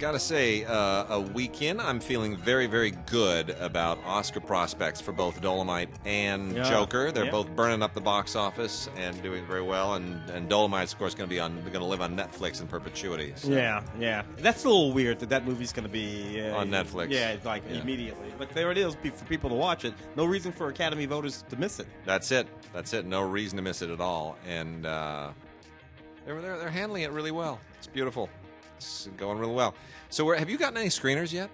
gotta say, a weekend, I'm feeling very, very good about Oscar prospects for both Dolomite and Joker. They're both burning up the box office and doing very well. And Dolomite's, of course, going to live on Netflix in perpetuity. So. Yeah. That's a little weird that movie's going to be on Netflix. Yeah, immediately. But there it is for people to watch it. No reason for Academy voters to miss it. That's it. No reason to miss it at all. And they're handling it really well. It's beautiful. It's going really well. So, have you gotten any screeners yet?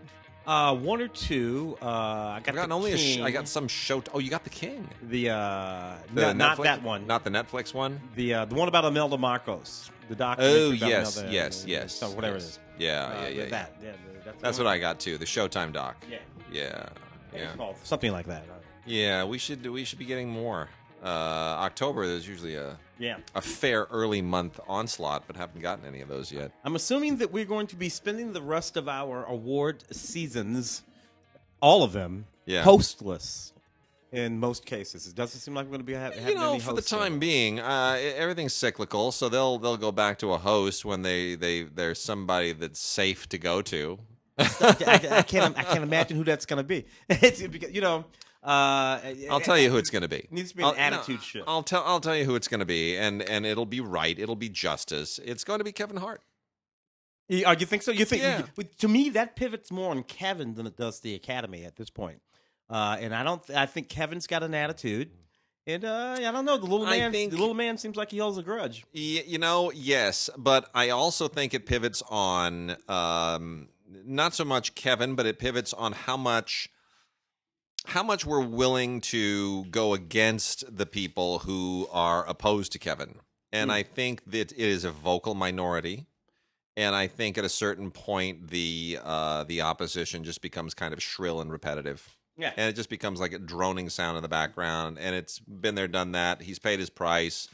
One or two. I got some show. Oh, you got The King. Not that one. Not the Netflix one. The one about Imelda Marcos. The documentary. Oh, yes. So whatever it is. Yeah. That's what I got too. The Showtime doc. Yeah. Something like that. Yeah, we should be getting more. October is usually a fair early month onslaught, but haven't gotten any of those yet. I'm assuming that we're going to be spending the rest of our award seasons, all of them, hostless. In most cases, it doesn't seem like we're going to be having any hosts. For the time being, everything's cyclical, so they'll go back to a host when there's somebody that's safe to go to. I can't imagine who that's going to be. It's because, I'll tell you who it's going to be. It needs to be an attitude shift. I'll tell you who it's going to be, and it'll be right. It'll be justice. It's going to be Kevin Hart. You think so? To me, that pivots more on Kevin than it does the Academy at this point. And I think Kevin's got an attitude. And I don't know. The little man seems like he holds a grudge. Yes, but I also think it pivots on not so much Kevin, but it pivots on how much we're willing to go against the people who are opposed to Kevin. And I think that it is a vocal minority. And I think at a certain point, the opposition just becomes kind of shrill and repetitive. Yeah. And it just becomes like a droning sound in the background. And it's been there, done that. He's paid his price.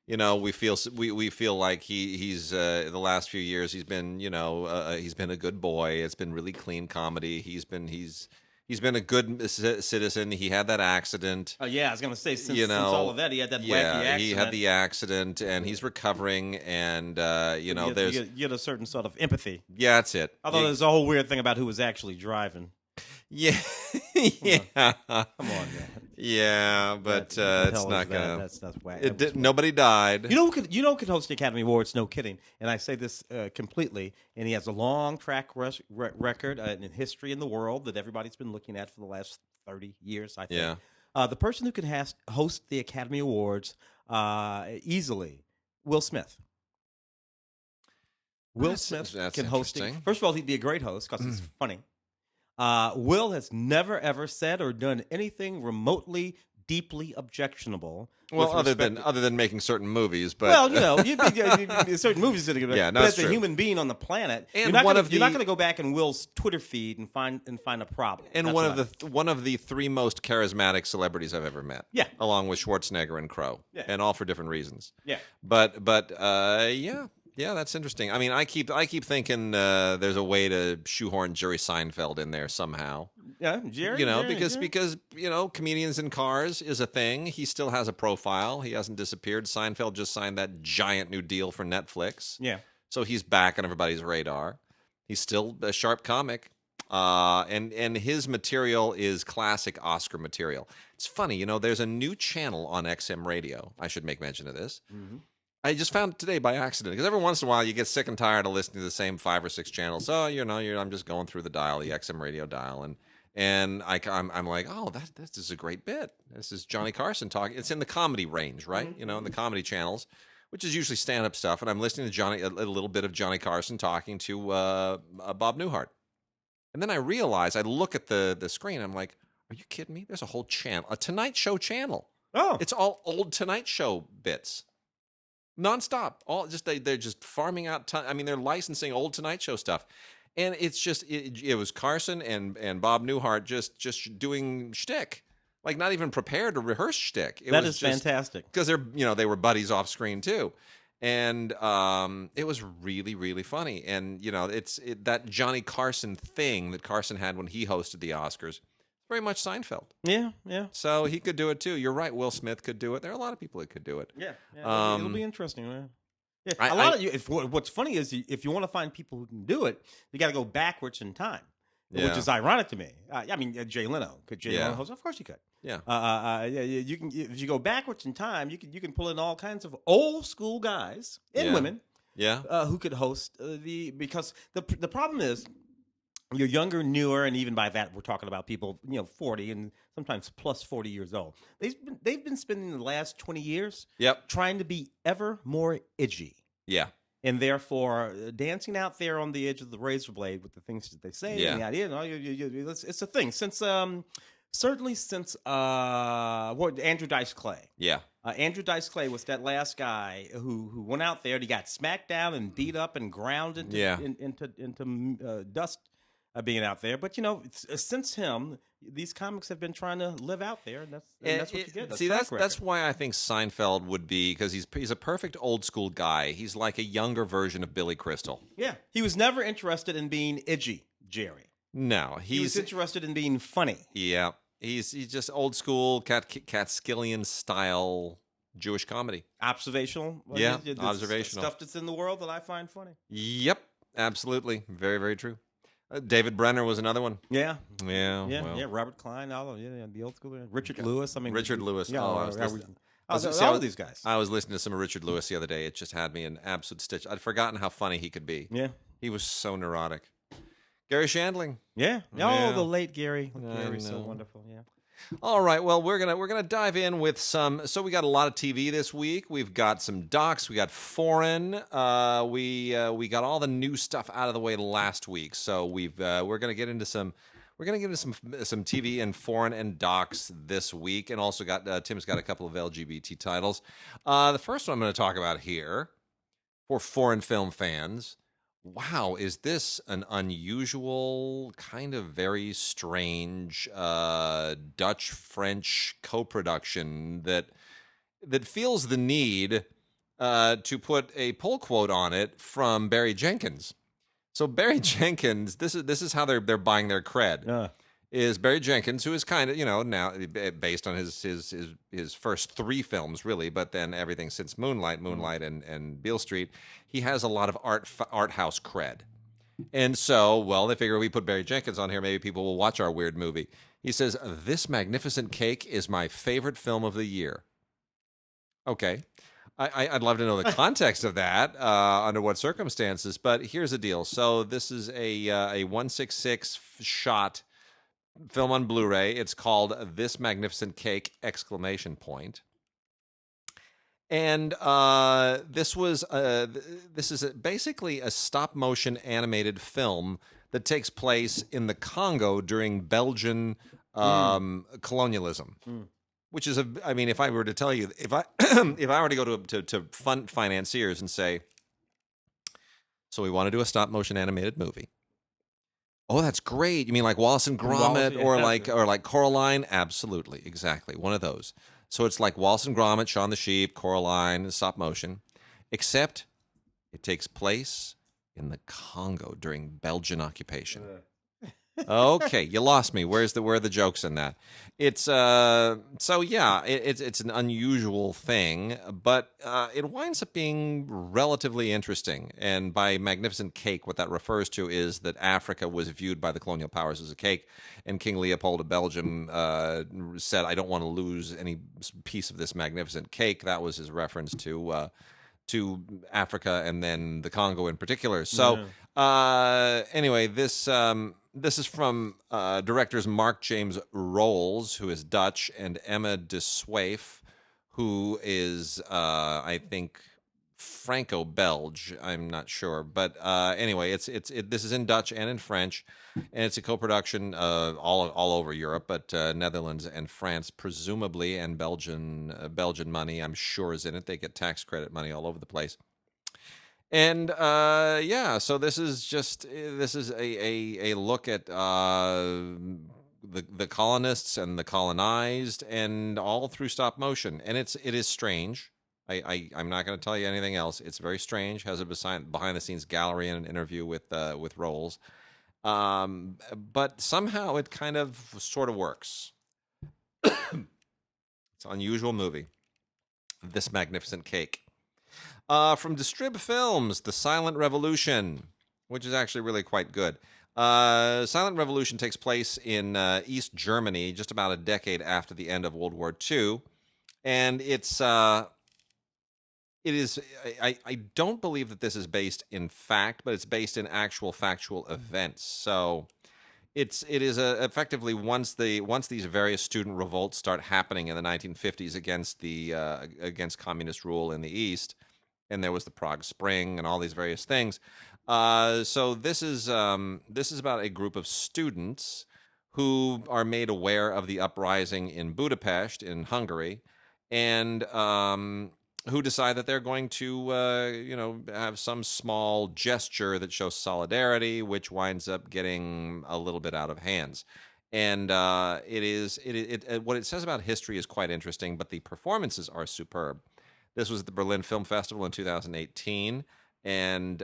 We feel like he's the last few years he's been he's been a good boy. It's been really clean comedy. He's been a good citizen. He had that accident. Oh yeah, I was gonna say since all of that, he had that wacky accident. He had the accident, and he's recovering. And you get a certain sort of empathy. Yeah, that's it. Although there's a whole weird thing about who was actually driving. Yeah, Come on, man. Yeah, but it's not gonna. That's wacky. Nobody died. You know who could host the Academy Awards? No kidding. And I say this completely. And he has a long track record in history in the world that everybody's been looking at for the last 30 years. I think. Yeah. The person who can host the Academy Awards easily, Will Smith. Will Smith can host it. First of all, he'd be a great host because he's funny. Will has never, ever said or done anything remotely deeply objectional. Well, other than making certain movies, but certain movies that are good. Yeah, no, but as true. a human being on the planet, and you're not going to go back in Will's Twitter feed and find a problem. And That's one of the three most charismatic celebrities I've ever met. Yeah, along with Schwarzenegger and Crow. Yeah, and all for different reasons. Yeah, but yeah, that's interesting. I mean, I keep thinking there's a way to shoehorn Jerry Seinfeld in there somehow. Yeah, Jerry. Because comedians in cars is a thing. He still has a profile. He hasn't disappeared. Seinfeld just signed that giant new deal for Netflix. Yeah, so he's back on everybody's radar. He's still a sharp comic, and his material is classic Oscar material. It's funny, there's a new channel on XM Radio. I should make mention of this. Mm-hmm. I just found it today by accident because every once in a while you get sick and tired of listening to the same 5 or 6 channels. So I'm just going through the dial, the XM radio dial, and I'm like, oh, this is a great bit. This is Johnny Carson talking. It's in the comedy range, right? Mm-hmm. In the comedy channels, which is usually stand-up stuff. And I'm listening to a little bit of Johnny Carson talking to Bob Newhart, and then I realize I look at the screen. I'm like, are you kidding me? There's a whole channel, a Tonight Show channel. Oh, it's all old Tonight Show bits. Nonstop, they're just farming out. They're licensing old Tonight Show stuff, and it's just it was Carson and Bob Newhart just doing shtick, like not even prepared to rehearse shtick. That is fantastic because they were buddies off screen too, and it was really, really funny. And it's that Johnny Carson thing that Carson had when he hosted the Oscars. Very much Seinfeld. Yeah. So he could do it too. You're right. Will Smith could do it. There are a lot of people that could do it. Yeah. It'll be interesting, man. Yeah, a lot of you. What's funny is if you want to find people who can do it, you got to go backwards in time, which is ironic to me. I mean, Jay Leno could Leno host? Of course you could. Yeah. You can if you go backwards in time, you can pull in all kinds of old school guys and women, who could host because the problem is. You're younger, newer, and even by that, we're talking about people, 40 and sometimes plus 40 years old. They've been spending the last 20 years trying to be ever more edgy. Yeah. And therefore, dancing out there on the edge of the razor blade with the things that they say and the idea, it's a thing. Certainly since Andrew Dice Clay. Yeah. Andrew Dice Clay was that last guy who went out there and he got smacked down and beat up and ground into dust. Being out there, but since him, these comics have been trying to live out there, and that's what you get. See, that's why I think Seinfeld would be, because he's a perfect old school guy. He's like a younger version of Billy Crystal. Yeah, he was never interested in being edgy, Jerry. No, he was interested in being funny. Yeah, he's just old school Catskillian style Jewish comedy. Observational. Observational stuff that's in the world that I find funny. Yep, absolutely, very, very true. David Brenner was another one. Yeah. Robert Klein, the old school. Richard Lewis. Richard Lewis. All of these guys. I was listening to some of Richard Lewis the other day. It just had me in absolute stitch. I'd forgotten how funny he could be. Yeah. He was so neurotic. Gary Shandling. Yeah. Oh, the late Gary. Gary's so wonderful. Yeah. All right, well, we're gonna dive in with some. So we got a lot of TV this week. We've got some docs. We got foreign. We got all the new stuff out of the way last week. So we're gonna get into some. We're gonna get into some TV and foreign and docs this week, and also got Tim's got a couple of LGBT titles. The first one I'm going to talk about here for foreign film fans. Wow, is this an unusual, kind of very strange Dutch-French co-production that feels the need to put a pull quote on it from Barry Jenkins? So Barry Jenkins, this is how they're buying their cred. Is Barry Jenkins, who is kind of, now based on his first three films, really, but then everything since Moonlight, and Beale Street, he has a lot of art house cred. And so, they figure we put Barry Jenkins on here, maybe people will watch our weird movie. He says, "This Magnificent Cake is my favorite film of the year." Okay. I'd love to know the context of that, under what circumstances, but here's the deal. So this is a 1/66 shot film on Blu-ray. It's called This Magnificent Cake! ! And this is basically a stop-motion animated film that takes place in the Congo during Belgian colonialism. Which is if I were to tell you, if I were to go to fund financiers and say, so we want to do a stop-motion animated movie. Oh, that's great. You mean like Wallace and Gromit or like Coraline? Absolutely. Exactly. One of those. So it's like Wallace and Gromit, Shaun the Sheep, Coraline, stop motion, except it takes place in the Congo during Belgian occupation. Okay, you lost me. Where are the jokes in that? It's it's an unusual thing, but it winds up being relatively interesting. And by magnificent cake, what that refers to is that Africa was viewed by the colonial powers as a cake, and King Leopold of Belgium said, "I don't want to lose any piece of this magnificent cake." That was his reference to Africa and then the Congo in particular. So anyway, this is from directors Mark James Rolls, who is Dutch, and Emma de Swaif, who is, I think, Franco-Belge. I'm not sure. But anyway, this is in Dutch and in French, and it's a co-production all over Europe, but Netherlands and France, presumably, and Belgian money, I'm sure, is in it. They get tax credit money all over the place. And so this is a look at the colonists and the colonized, and all through stop motion, and it is strange. I'm not going to tell you anything else. It's very strange. Has a behind the scenes gallery and an interview with Rolls, but somehow it kind of sort of works. It's an unusual movie. This Magnificent Cake. From Distrib Films, The Silent Revolution, which is actually really quite good. Silent Revolution takes place in East Germany just about a decade after the end of World War II. And it is, I don't believe that this is based in fact, but it's based in actual factual events. So it is effectively once these various student revolts start happening in the 1950s against communist rule in the East, and there was the Prague Spring and all these various things. So this is about a group of students who are made aware of the uprising in Budapest in Hungary, and who decide that they're going to have some small gesture that shows solidarity, which winds up getting a little bit out of hands. And what it says about history is quite interesting, but the performances are superb. This was at the Berlin Film Festival in 2018 and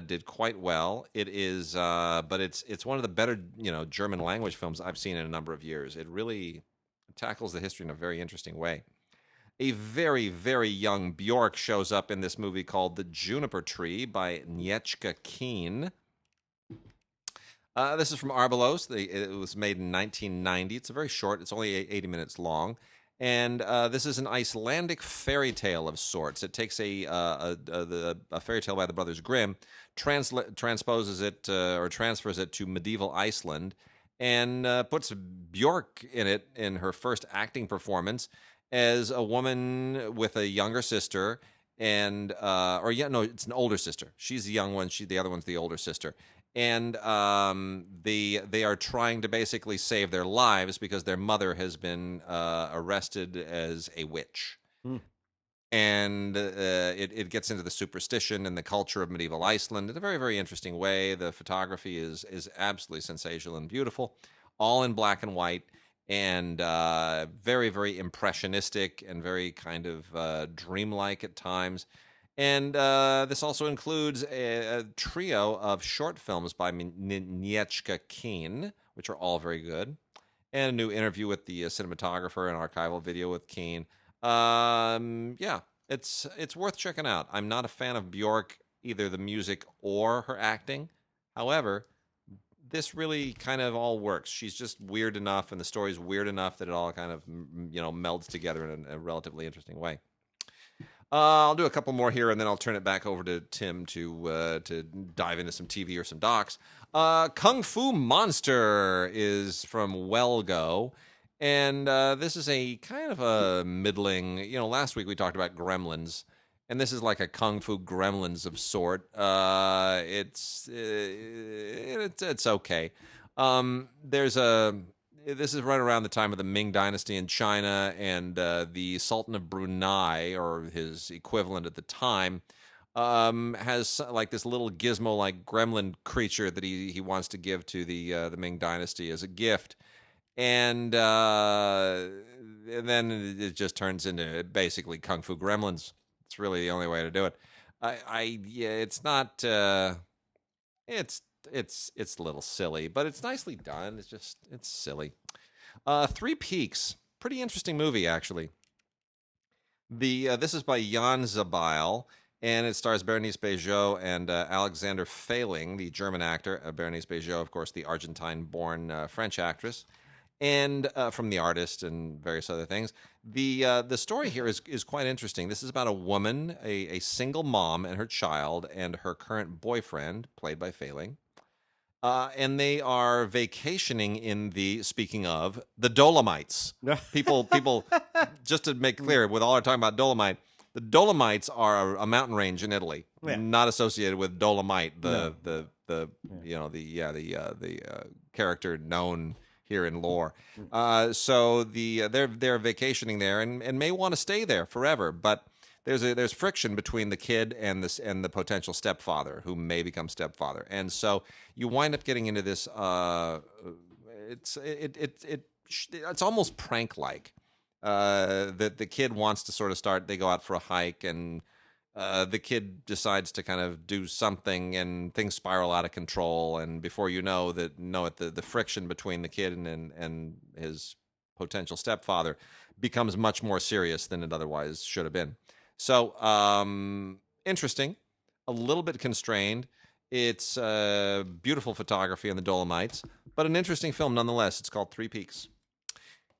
did quite well. It is, but it's one of the better, German language films I've seen in a number of years. It really tackles the history in a very interesting way. A very, very young Bjork shows up in this movie called The Juniper Tree by Agnieszka Keen. This is from Arbalos. It was made in 1990. It's very short. It's only 80 minutes long. And this is an Icelandic fairy tale of sorts. It takes a fairy tale by the Brothers Grimm, transposes it or transfers it to medieval Iceland, and puts Bjork in it in her first acting performance as a woman with a younger sister, and it's an older sister. She's the young one. The other one's the older sister. And they are trying to basically save their lives because their mother has been arrested as a witch. And it gets into the superstition and the culture of medieval Iceland in a very, very interesting way. The photography is absolutely sensational and beautiful, all in black and white, and very, very impressionistic and very kind of dreamlike at times. And this also includes a trio of short films by Agnieszka Keen, which are all very good, and a new interview with the cinematographer and archival video with Keen. It's worth checking out. I'm not a fan of Bjork, either the music or her acting. However, this really kind of all works. She's just weird enough, and the story's weird enough that it all kind of melds together in a relatively interesting way. I'll do a couple more here, and then I'll turn it back over to Tim to dive into some TV or some docs. Kung Fu Monster is from Wellgo, and this is a kind of a middling. Last week we talked about Gremlins, and this is like a Kung Fu Gremlins of sort. It's okay. This is right around the time of the Ming Dynasty in China, and the Sultan of Brunei, or his equivalent at the time, has like this little gizmo-like gremlin creature that he wants to give to the Ming Dynasty as a gift, and then it just turns into basically Kung Fu Gremlins. It's really the only way to do it. It's not. It's a little silly, but it's nicely done. It's silly. Three Peaks, pretty interesting movie actually. This is by Jan Zabail, and it stars Bernice Bejo and Alexander Failing, the German actor. Bernice Bejo, of course, the Argentine-born French actress, and from The Artist and various other things. The story here is quite interesting. This is about a woman, a single mom, and her child, and her current boyfriend, played by Failing. And they are vacationing in speaking of, the Dolomites. People, just to make clear, with all our talking about Dolomite, the Dolomites are a mountain range in Italy, not associated with Dolomite, the character known here in lore. So they're vacationing there and may want to stay there forever, but there's friction between the kid and the potential stepfather who may become stepfather, and so you wind up getting into this. It's almost prank like. That the kid wants to sort of start. They go out for a hike, and the kid decides to kind of do something, and things spiral out of control. And before you know the friction between the kid and his potential stepfather becomes much more serious than it otherwise should have been. So interesting, a little bit constrained. It's beautiful photography in the Dolomites, but an interesting film nonetheless. It's called Three Peaks.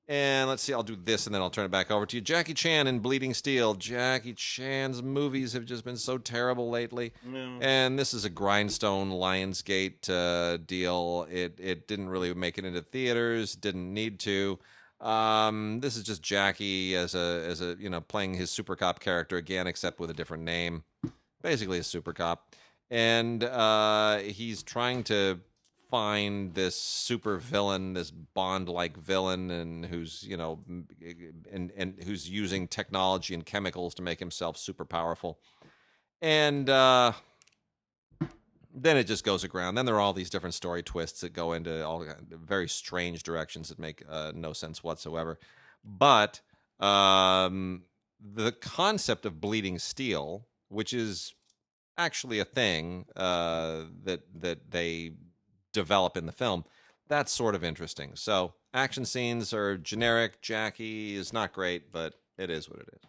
And let's see, I'll do this and then I'll turn it back over to you. Jackie Chan in Bleeding Steel. Jackie Chan's movies have just been so terrible lately. No. And this is a grindstone Lionsgate deal. It didn't really make it into theaters, didn't need to. This is just Jackie as a playing his super cop character again, except with a different name. Basically a super cop. And he's trying to find this super villain, this Bond-like villain, and who's and who's using technology and chemicals to make himself super powerful. And then it just goes aground. Then there are all these different story twists that go into all very strange directions that make no sense whatsoever. But the concept of bleeding steel, which is actually a thing that they develop in the film, that's sort of interesting. So action scenes are generic. Jackie is not great, but it is what it is.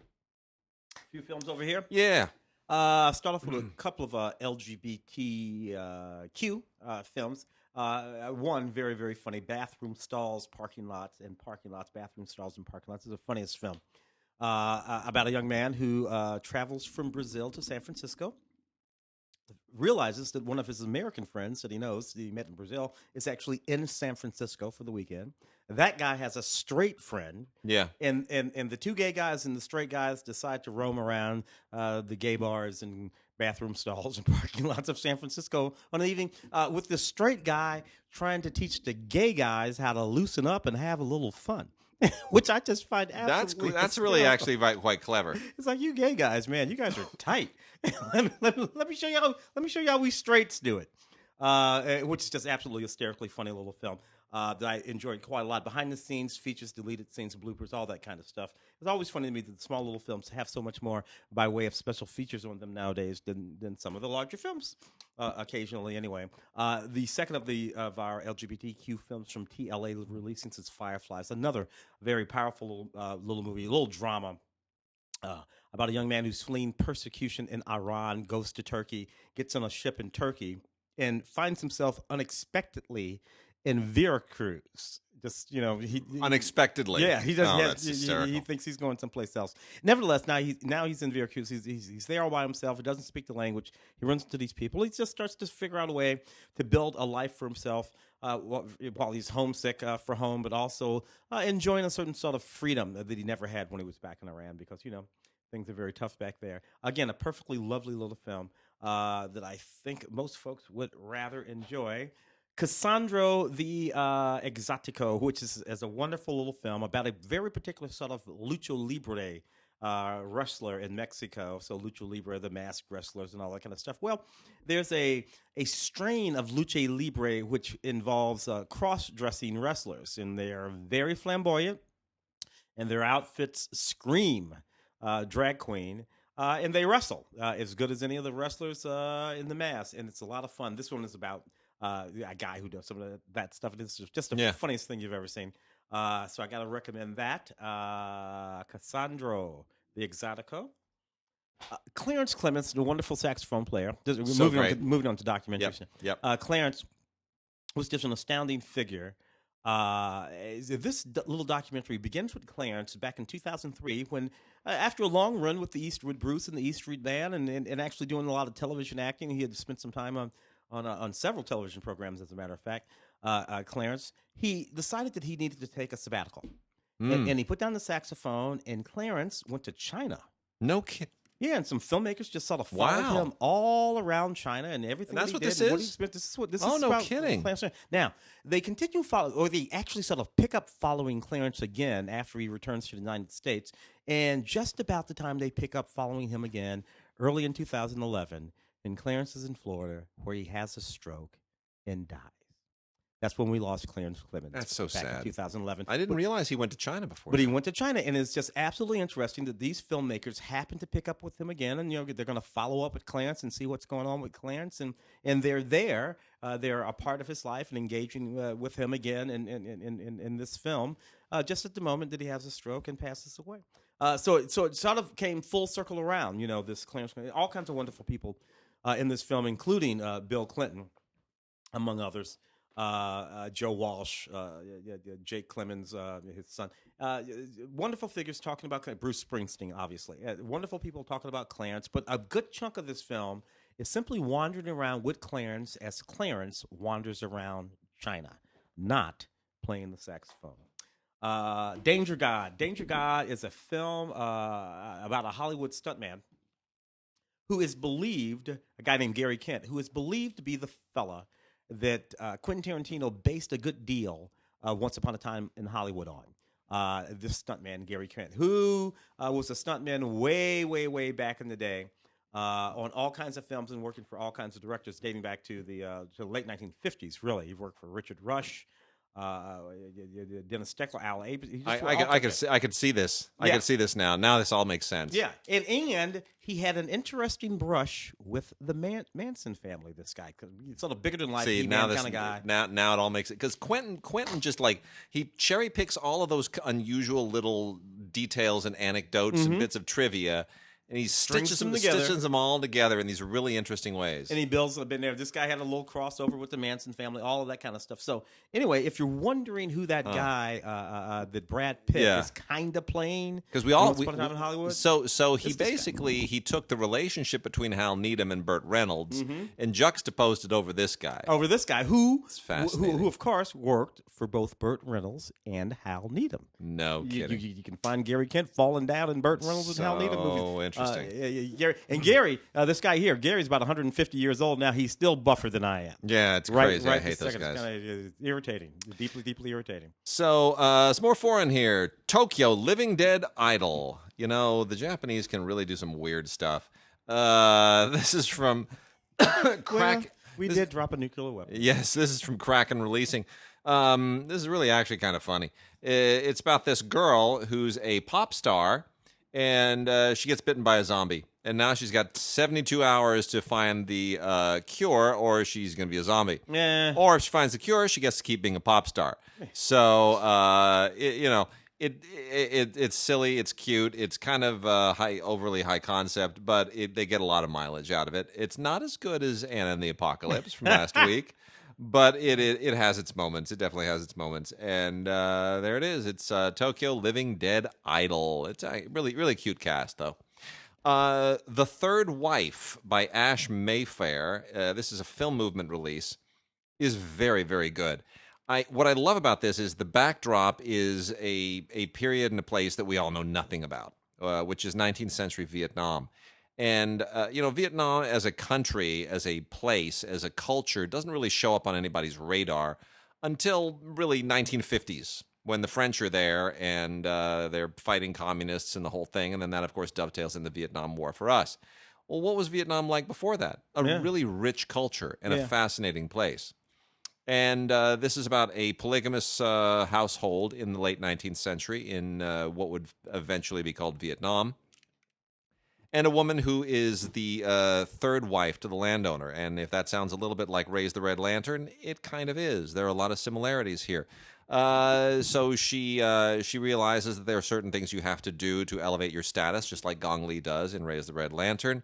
A few films over here. Yeah. Start off with a couple of LGBTQ films. One very, very funny, Bathroom Stalls, Parking Lots, and Parking Lots, Bathroom Stalls, and Parking Lots. Is the funniest film about a young man who travels from Brazil to San Francisco, realizes that one of his American friends that he knows, that he met in Brazil, is actually in San Francisco for the weekend. That guy has a straight friend. Yeah. And the two gay guys and the straight guys decide to roam around the gay bars and bathroom stalls and parking lots of San Francisco on an evening with the straight guy trying to teach the gay guys how to loosen up and have a little fun. Which I just find absolutely that's really actually quite clever. It's like, you gay guys, man, you guys are tight. let me show you how we straights do it. Which is just absolutely hysterically funny little film that I enjoyed quite a lot. Behind the scenes, features, deleted scenes, bloopers, all that kind of stuff. It's always funny to me that the small little films have so much more by way of special features on them nowadays than some of the larger films. Occasionally, anyway. The second of our LGBTQ films from TLA releasing is Fireflies, another very powerful little movie, a little drama. About a young man who's fleeing persecution in Iran, goes to Turkey, gets on a ship in Turkey, and finds himself unexpectedly in Veracruz. Just, unexpectedly. Yeah, he doesn't. He thinks he's going someplace else. Nevertheless, now he's in Veracruz. He's there all by himself. He doesn't speak the language. He runs into these people. He just starts to figure out a way to build a life for himself while he's homesick for home, but also enjoying a certain sort of freedom that he never had when he was back in Iran, because things are very tough back there. Again, a perfectly lovely little film that I think most folks would rather enjoy. Cassandro the Exotico, which is a wonderful little film about a very particular sort of lucha libre wrestler in Mexico. So lucha libre, the masked wrestlers and all that kind of stuff. Well, there's a strain of lucha libre which involves cross-dressing wrestlers, and they are very flamboyant, and their outfits scream drag queen. And they wrestle as good as any of the wrestlers in the mask, and it's a lot of fun. This one is about a guy who does some of that stuff. It's just the funniest thing you've ever seen. So I got to recommend that. Cassandro the Exotico. Clarence Clemons, the wonderful saxophone player. Moving on to documentaries. Yep. Clarence was just an astounding figure. This little documentary begins with Clarence back in 2003 when, after a long run with the East with Bruce and the East Street Band and actually doing a lot of television acting, he had spent some time on several television programs, as a matter of fact. Clarence, he decided that he needed to take a sabbatical, and he put down the saxophone. And Clarence went to China. No kidding. Yeah, and some filmmakers just sort of followed him all around China and everything. And that's what this did, is? What he spent, this is what this oh, is no about kidding. Clarence. Now, they continue or they actually sort of pick up following Clarence again after he returns to the United States. And just about the time they pick up following him again, early in 2011, and Clarence is in Florida, where he has a stroke and dies. That's when we lost Clarence Clemons. That's so back sad. in 2011. I didn't realize he went to China before. But he went to China, and it's just absolutely interesting that these filmmakers happen to pick up with him again, and they're going to follow up with Clarence and see what's going on with Clarence, and they're there. They're a part of his life and engaging with him again in this film, just at the moment that he has a stroke and passes away. So it sort of came full circle around. This Clarence, all kinds of wonderful people in this film, including Bill Clinton, among others. Joe Walsh, Jake Clemons, his son. Wonderful figures talking about Bruce Springsteen, obviously. Wonderful people talking about Clarence, but a good chunk of this film is simply wandering around with Clarence as Clarence wanders around China, not playing the saxophone. Danger God. Danger God is a film about a Hollywood stuntman who is believed, a guy named Gary Kent, who is believed to be the fella that Quentin Tarantino based a good deal Once Upon a Time in Hollywood on. This stuntman, Gary Kent, who was a stuntman way, way, way back in the day on all kinds of films and working for all kinds of directors dating back to the late 1950s, really. He worked for Richard Rush, Dennis Steckler, Al Abe. I could see this. I could see this now. Now this all makes sense. Yeah, and he had an interesting brush with the Manson family. This guy, he's sort of bigger than life, kind of guy. Now it all makes it, because Quentin just like he cherry picks all of those unusual little details and anecdotes and bits of trivia. And he stitches them all together in these really interesting ways. And he builds a bit there. This guy had a little crossover with the Manson family, all of that kind of stuff. So anyway, if you're wondering who that guy that Brad Pitt is kind of playing, because we in Hollywood. So he basically he took the relationship between Hal Needham and Burt Reynolds and juxtaposed it over this guy. Who of course worked for both Burt Reynolds and Hal Needham. No kidding. You can find Gary Kent falling down in Burt Reynolds and Hal Needham movies. Interesting. Gary, this guy here, Gary's about 150 years old now. He's still buffer than I am. Yeah, it's crazy. I hate those guys. It's kind of irritating, deeply, deeply irritating. So, some more foreign here. Tokyo, Living Dead Idol. The Japanese can really do some weird stuff. This is from Crack. We did drop a nuclear weapon. Yes, this is from Kraken Releasing. This is really actually kind of funny. It's about this girl who's a pop star, and she gets bitten by a zombie. And now she's got 72 hours to find the cure, or she's going to be a zombie. Or if she finds the cure, she gets to keep being a pop star. So, it's silly, it's cute, it's kind of overly high concept, but they get a lot of mileage out of it. It's not as good as Anna and the Apocalypse from last week, but it has its moments. It definitely has its moments. And there it is. It's Tokyo Living Dead Idol. It's a really, really cute cast, though. The Third Wife by Ash Mayfair, this is a Film Movement release, is very, very good. What I love about this is the backdrop is a period and a place that we all know nothing about, which is 19th century Vietnam. And, Vietnam as a country, as a place, as a culture, doesn't really show up on anybody's radar until really 1950s, when the French are there and they're fighting communists and the whole thing. And then that, of course, dovetails in the Vietnam War for us. Well, what was Vietnam like before that? A really rich culture and a fascinating place. And this is about a polygamous household in the late 19th century in what would eventually be called Vietnam. And a woman who is the third wife to the landowner. And if that sounds a little bit like Raise the Red Lantern, it kind of is. There are a lot of similarities here. So she realizes that there are certain things you have to do to elevate your status, just like Gong Li does in Raise the Red Lantern.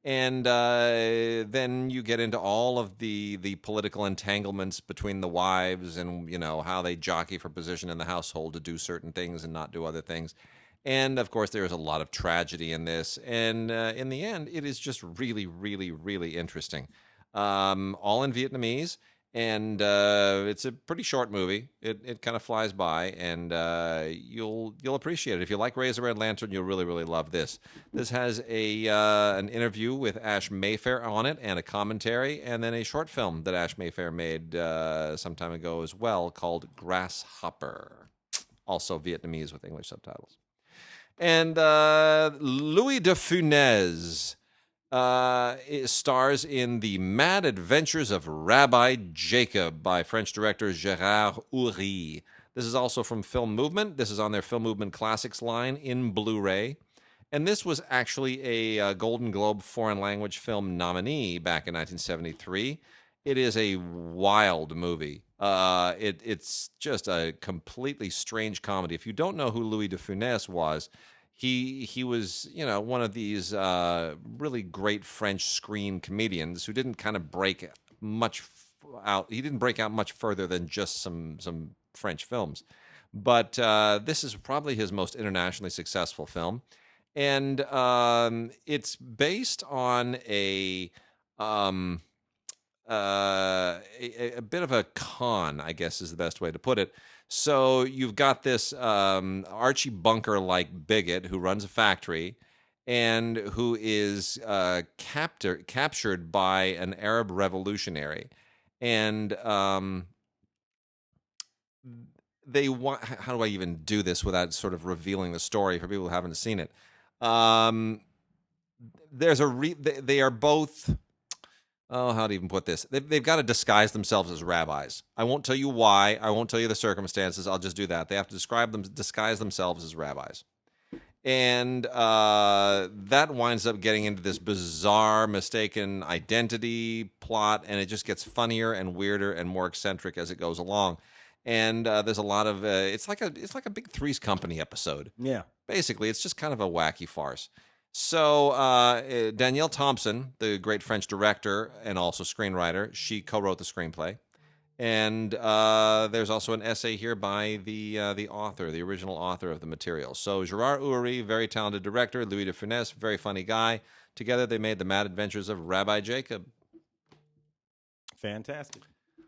And then you get into all of the political entanglements between the wives and, how they jockey for position in the household to do certain things and not do other things. And, of course, there is a lot of tragedy in this. And in the end, it is just really, really, really interesting. All in Vietnamese. And it's a pretty short movie. It kind of flies by, and you'll appreciate it. If you like Raise the Red Lantern, you'll really, really love this. This has an interview with Ash Mayfair on it, and a commentary, and then a short film that Ash Mayfair made some time ago as well called Grasshopper, also Vietnamese with English subtitles. And Louis de Funès stars in The Mad Adventures of Rabbi Jacob by French director Gérard Houry. This is also from Film Movement. This is on their Film Movement Classics line in Blu-ray. And this was actually a Golden Globe foreign language film nominee back in 1973. It is a wild movie. It's just a completely strange comedy. If you don't know who Louis de Funès was, he was, one of these really great French screen comedians who didn't kind of break much out. He didn't break out much further than just some French films. But this is probably his most internationally successful film. And it's based on a bit of a con, I guess is the best way to put it. So you've got this Archie Bunker-like bigot who runs a factory and who is captured by an Arab revolutionary. And they want. How do I even do this without sort of revealing the story for people who haven't seen it? There's they are both. Oh, how to even put this? They've got to disguise themselves as rabbis. I won't tell you why. I won't tell you the circumstances. I'll just do that. They have to disguise themselves as rabbis. And that winds up getting into this bizarre mistaken identity plot, and it just gets funnier and weirder and more eccentric as it goes along. And there's a lot of it's like a big Three's Company episode. Yeah, basically, it's just kind of a wacky farce. So Danielle Thompson, the great French director and also screenwriter, she co-wrote the screenplay. And there's also an essay here by the author, the original author of the material. So Gérard Houry, very talented director, Louis de Funès, very funny guy. Together they made The Mad Adventures of Rabbi Jacob. Fantastic.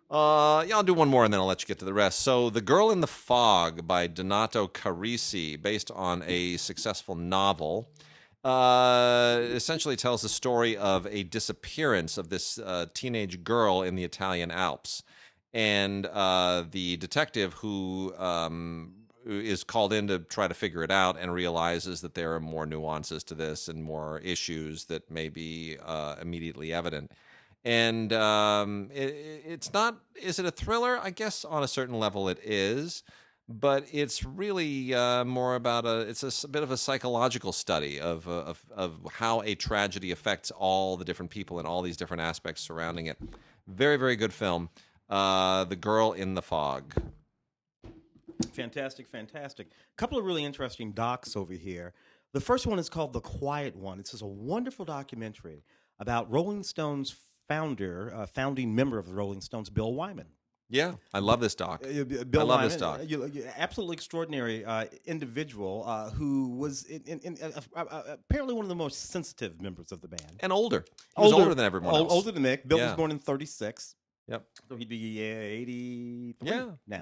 I'll do one more and then I'll let you get to the rest. So The Girl in the Fog by Donato Carisi, based on a successful novel, essentially tells the story of a disappearance of this teenage girl in the Italian Alps. And the detective who is called in to try to figure it out and realizes that there are more nuances to this and more issues that may be immediately evident. And it's not, is it a thriller? I guess on a certain level it is. But it's really more about it's a bit of a psychological study of how a tragedy affects all the different people and all these different aspects surrounding it. Very, very good film. The Girl in the Fog. Fantastic. A couple of really interesting docs over here. The first one is called The Quiet One. It's just a wonderful documentary about Rolling Stones founding member of the Rolling Stones, Bill Wyman. Yeah, I love this doc. Bill I love Wyman, this doc. Absolutely extraordinary individual who was apparently one of the most sensitive members of the band. And older. He was older than everyone else. Older than Mick. Bill was born in 1936. Yep. So he'd be 83 now. Yeah.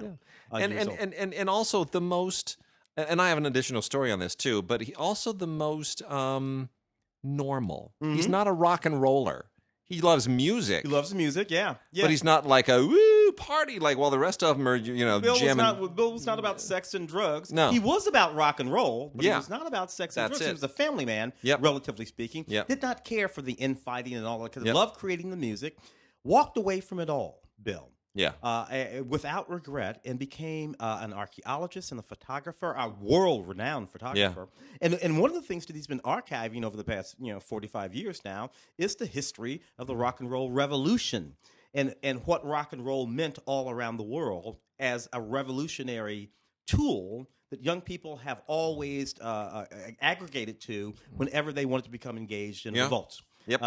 And also the most, and I have an additional story on this too, but he also the most normal. Mm-hmm. He's not a rock and roller. He loves music. He loves music, yeah. But he's not like a woo party like while the rest of them are, jamming. Bill was not about sex and drugs. No. He was about rock and roll, but he was not about sex and drugs. He was a family man, relatively speaking. Yep. Did not care for the infighting and all that, because he loved creating the music. Walked away from it all, Bill. Yeah. Without regret, and became an archaeologist and a photographer, a world-renowned photographer. Yeah. And one of the things that he's been archiving over the past 45 years now is the history of the rock and roll revolution and what rock and roll meant all around the world as a revolutionary tool that young people have always aggregated to whenever they wanted to become engaged in revolts. Yep.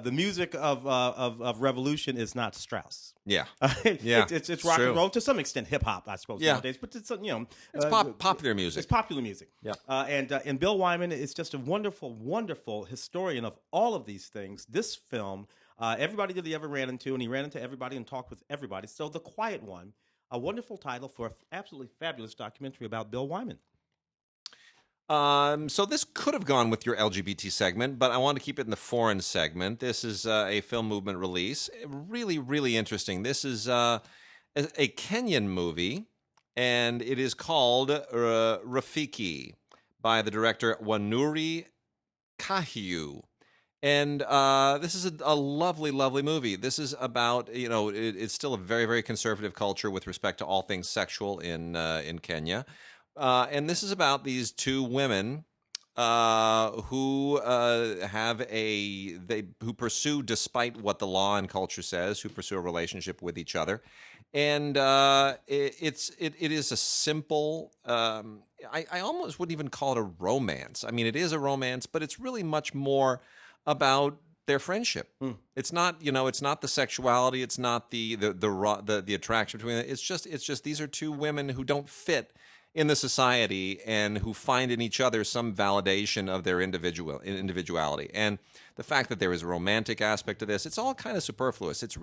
The music of revolution is not Strauss. Yeah. It's rock and roll, to some extent hip hop, I suppose, nowadays. But it's it's popular music. It's popular music. Yeah. And Bill Wyman is just a wonderful, wonderful historian of all of these things. This film, everybody that he ever ran into, and he ran into everybody and talked with everybody. So The Quiet One, a wonderful title for an absolutely fabulous documentary about Bill Wyman. So this could have gone with your LGBT segment, but I want to keep it in the foreign segment. This is a film movement release. Really, really interesting. This is a Kenyan movie, and it is called Rafiki by the director Wanuri Kahiu. And this is a lovely, lovely movie. This is about, it's still a very, very conservative culture with respect to all things sexual in Kenya. And this is about these two women who who pursue, despite what the law and culture says, who pursue a relationship with each other. And it is a simple I almost wouldn't even call it a romance. I mean, it is a romance, but it's really much more about their friendship. It's not, it's not the sexuality. It's not the attraction between them. It's just these are two women who don't fit in the society and who find in each other some validation of their individuality. And the fact that there is a romantic aspect to this, it's all kind of superfluous. It's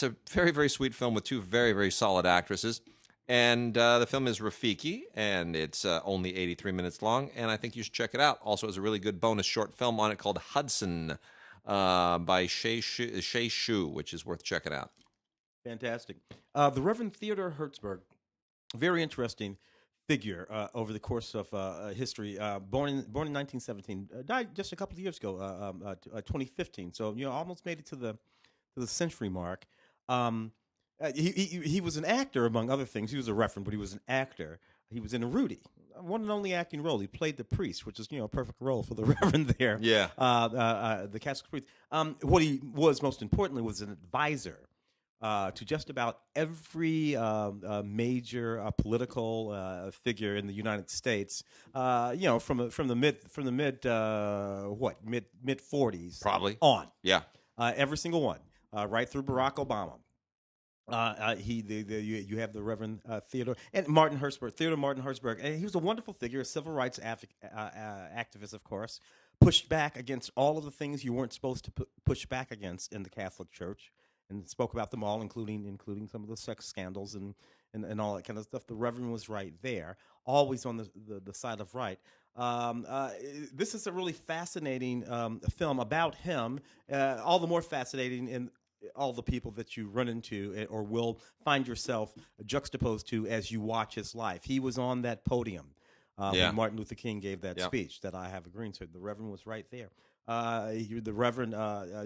a very, very sweet film with two very, very solid actresses. And the film is Rafiki, and it's only 83 minutes long, and I think you should check it out. Also, has a really good bonus short film on it called Hudson by Shay Shu, which is worth checking out. Fantastic. The Reverend Theodore Hesburgh, very interesting figure over the course of history. Born in 1917, died just a couple of years ago, 2015. So almost made it to the century mark. He was an actor, among other things. He was a Reverend, but he was an actor. He was in Rudy, one and only acting role. He played the priest, which is a perfect role for the Reverend there. Yeah. The Catholic priest. What he was most importantly was an advisor to just about every major political figure in the United States. From the mid 40s probably on. Yeah. Every single one, right through Barack Obama. You have the Reverend Theodore and Martin Hesburgh, Theodore Martin Hesburgh, and he was a wonderful figure, a civil rights activist, of course, pushed back against all of the things you weren't supposed to push back against in the Catholic Church, and spoke about them all, including some of the sex scandals and all that kind of stuff. The Reverend was right there, always on the side of right. This is a really fascinating film about him, all the more fascinating in all the people that you run into or will find yourself juxtaposed to as you watch his life. He was on that podium when Martin Luther King gave that speech that I have agreed to. The Reverend was right there. The Reverend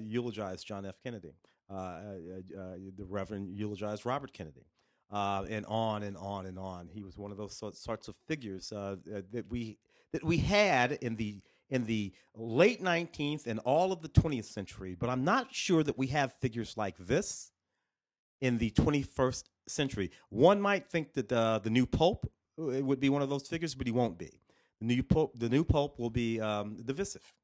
eulogized John F. Kennedy. The Reverend eulogized Robert Kennedy. And on and on and on. He was one of those sorts of figures that we had in the late 19th and all of the 20th century, but I'm not sure that we have figures like this in the 21st century. One might think that the new Pope would be one of those figures, but he won't be. The new Pope will be divisive.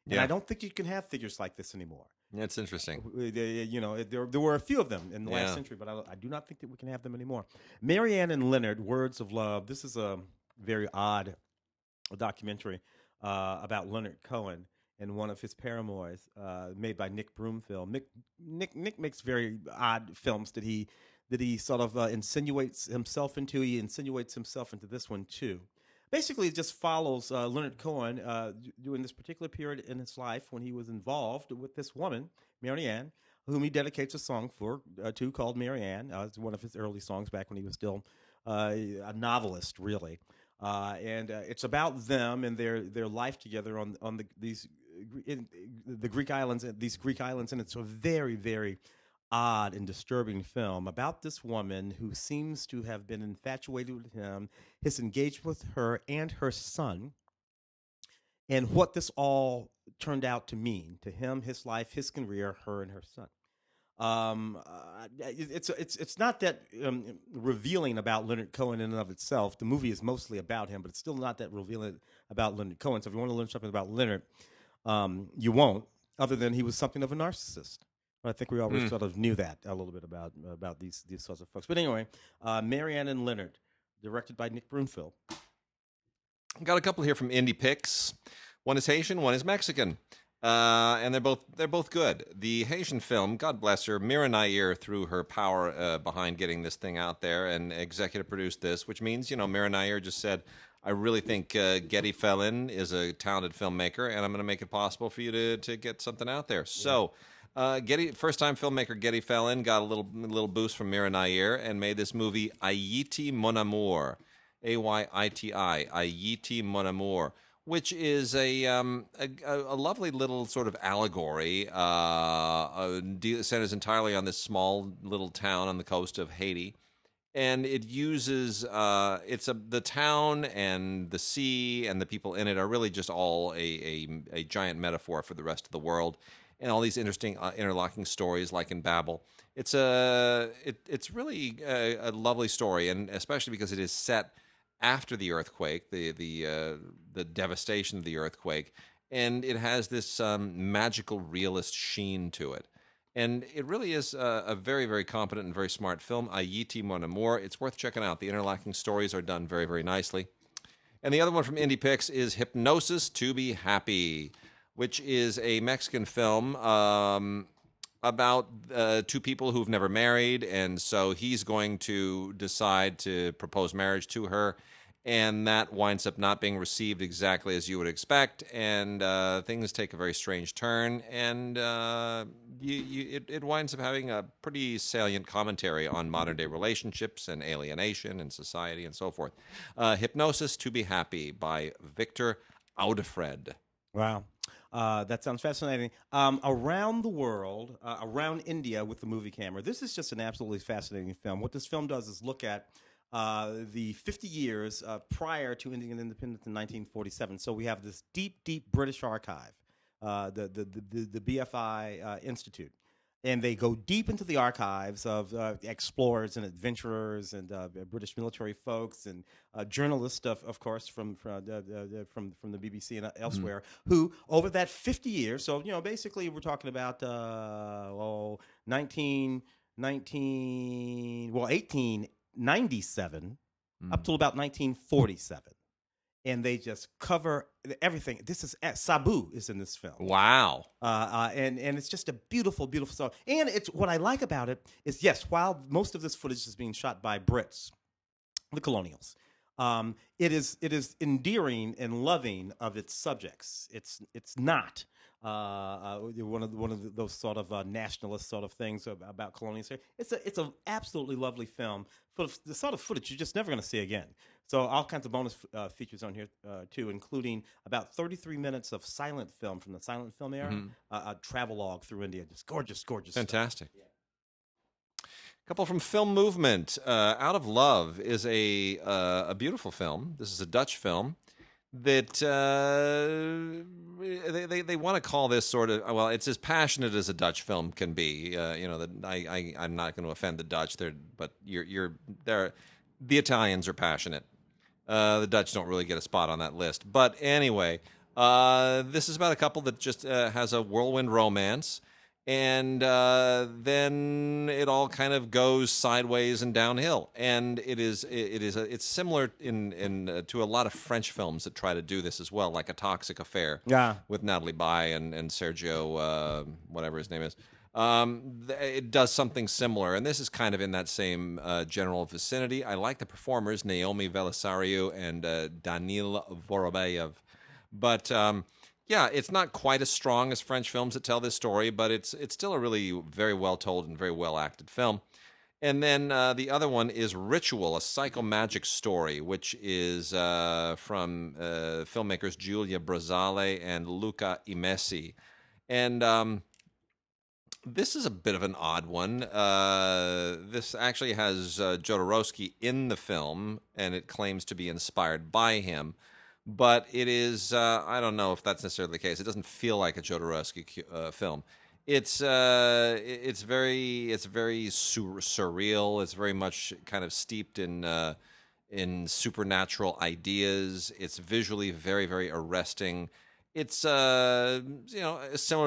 And I don't think you can have figures like this anymore. That's interesting. There were a few of them in the last century, but I do not think that we can have them anymore. Marianne and Leonard, Words of Love. This is a very odd documentary about Leonard Cohen and one of his paramours, made by Nick Broomfield. Nick makes very odd films that he sort of insinuates himself into. He insinuates himself into this one too. Basically, it just follows Leonard Cohen during this particular period in his life when he was involved with this woman, Marianne, whom he dedicates a song to called Marianne. It's one of his early songs back when he was still a novelist, really. And it's about them and their life together on the Greek islands. These Greek islands, and it's a very, very odd and disturbing film about this woman who seems to have been infatuated with him, his engagement with her and her son, and what this all turned out to mean to him, his life, his career, her and her son. It's not that revealing about Leonard Cohen in and of itself. The movie is mostly about him, but it's still not that revealing about Leonard Cohen. So if you want to learn something about Leonard, you won't, other than he was something of a narcissist. I think we always sort of knew that a little bit about these sorts of folks. But anyway, Marianne and Leonard, directed by Nick Broomfield. Got a couple here from Indy Picks. One is Haitian, one is Mexican. And they're both good. The Haitian film, God bless her, Mira Nair threw her power behind getting this thing out there and executive produced this, which means, Mira Nair just said, I really think Getty Felin is a talented filmmaker, and I'm going to make it possible for you to get something out there. So, first-time filmmaker Getty Felin got a little boost from Mira Nair and made this movie Ayiti Mon Amour, Ayti, Ayiti Mon Amour, which is a lovely little sort of allegory. Centers entirely on this small little town on the coast of Haiti. And it uses the town and the sea and the people in it are really just all a giant metaphor for the rest of the world, and all these interesting interlocking stories like in Babel. It's really a lovely story, and especially because it is set after the earthquake, the devastation of the earthquake, and it has this magical realist sheen to it. And it really is a very, very competent and very smart film. Ayiti, mon amour. It's worth checking out. The interlocking stories are done very, very nicely. And the other one from Indy Picks is Hypnosis, To Be Happy, which is a Mexican film about two people who've never married. And so he's going to decide to propose marriage to her. And that winds up not being received exactly as you would expect, and things take a very strange turn, and it winds up having a pretty salient commentary on modern-day relationships and alienation and society and so forth. Hypnosis, To Be Happy by Victor Audefred. Wow. That sounds fascinating. Around the world, around India with the movie camera, this is just an absolutely fascinating film. What this film does is look at the 50 years prior to Indian independence in 1947. So we have this deep, deep British archive, the BFI Institute. And they go deep into the archives of explorers and adventurers and British military folks and journalists, of course, from the BBC and elsewhere, who over that 50 years, so basically we're talking about 1897 up till about 1947, and they just cover everything. This is Sabu is in this film. Wow. And it's just a beautiful, beautiful song. And it's what I like about it is, yes, while most of this footage is being shot by Brits, the colonials, it is endearing and loving of its subjects. It's not one of those sort of nationalist sort of things about colonialism. It's a absolutely lovely film full of the sort of footage you're just never going to see again. So all kinds of bonus features on here too, including about 33 minutes of silent film from the silent film era, a travelogue through India. Just gorgeous, gorgeous. Fantastic. Stuff. Yeah. Couple from Film Movement. Out of Love is a beautiful film. This is a Dutch film that they want to call this sort of, well, it's as passionate as a Dutch film can be. I'm not going to offend the Dutch, but the Italians are passionate. The Dutch don't really get a spot on that list. But anyway, this is about a couple that just has a whirlwind romance. And then it all kind of goes sideways and downhill, and it's similar to a lot of French films that try to do this as well, like A Toxic Affair, with Natalie Baye and Sergio, whatever his name is. It does something similar, and this is kind of in that same general vicinity. I like the performers, Naomi Velisariou and Danil Vorobayev, but. Yeah, it's not quite as strong as French films that tell this story, but it's still a really very well told and very well acted film. And then the other one is Ritual, a Psychomagic story, which is from filmmakers Giulia Brazale and Luca Imesi. And this is a bit of an odd one. This actually has Jodorowsky in the film, and it claims to be inspired by him. But it is, I don't know if that's necessarily the case. It doesn't feel like a Jodorowsky film. It's very surreal. It's very much kind of steeped in supernatural ideas. It's visually very, very arresting. It's similar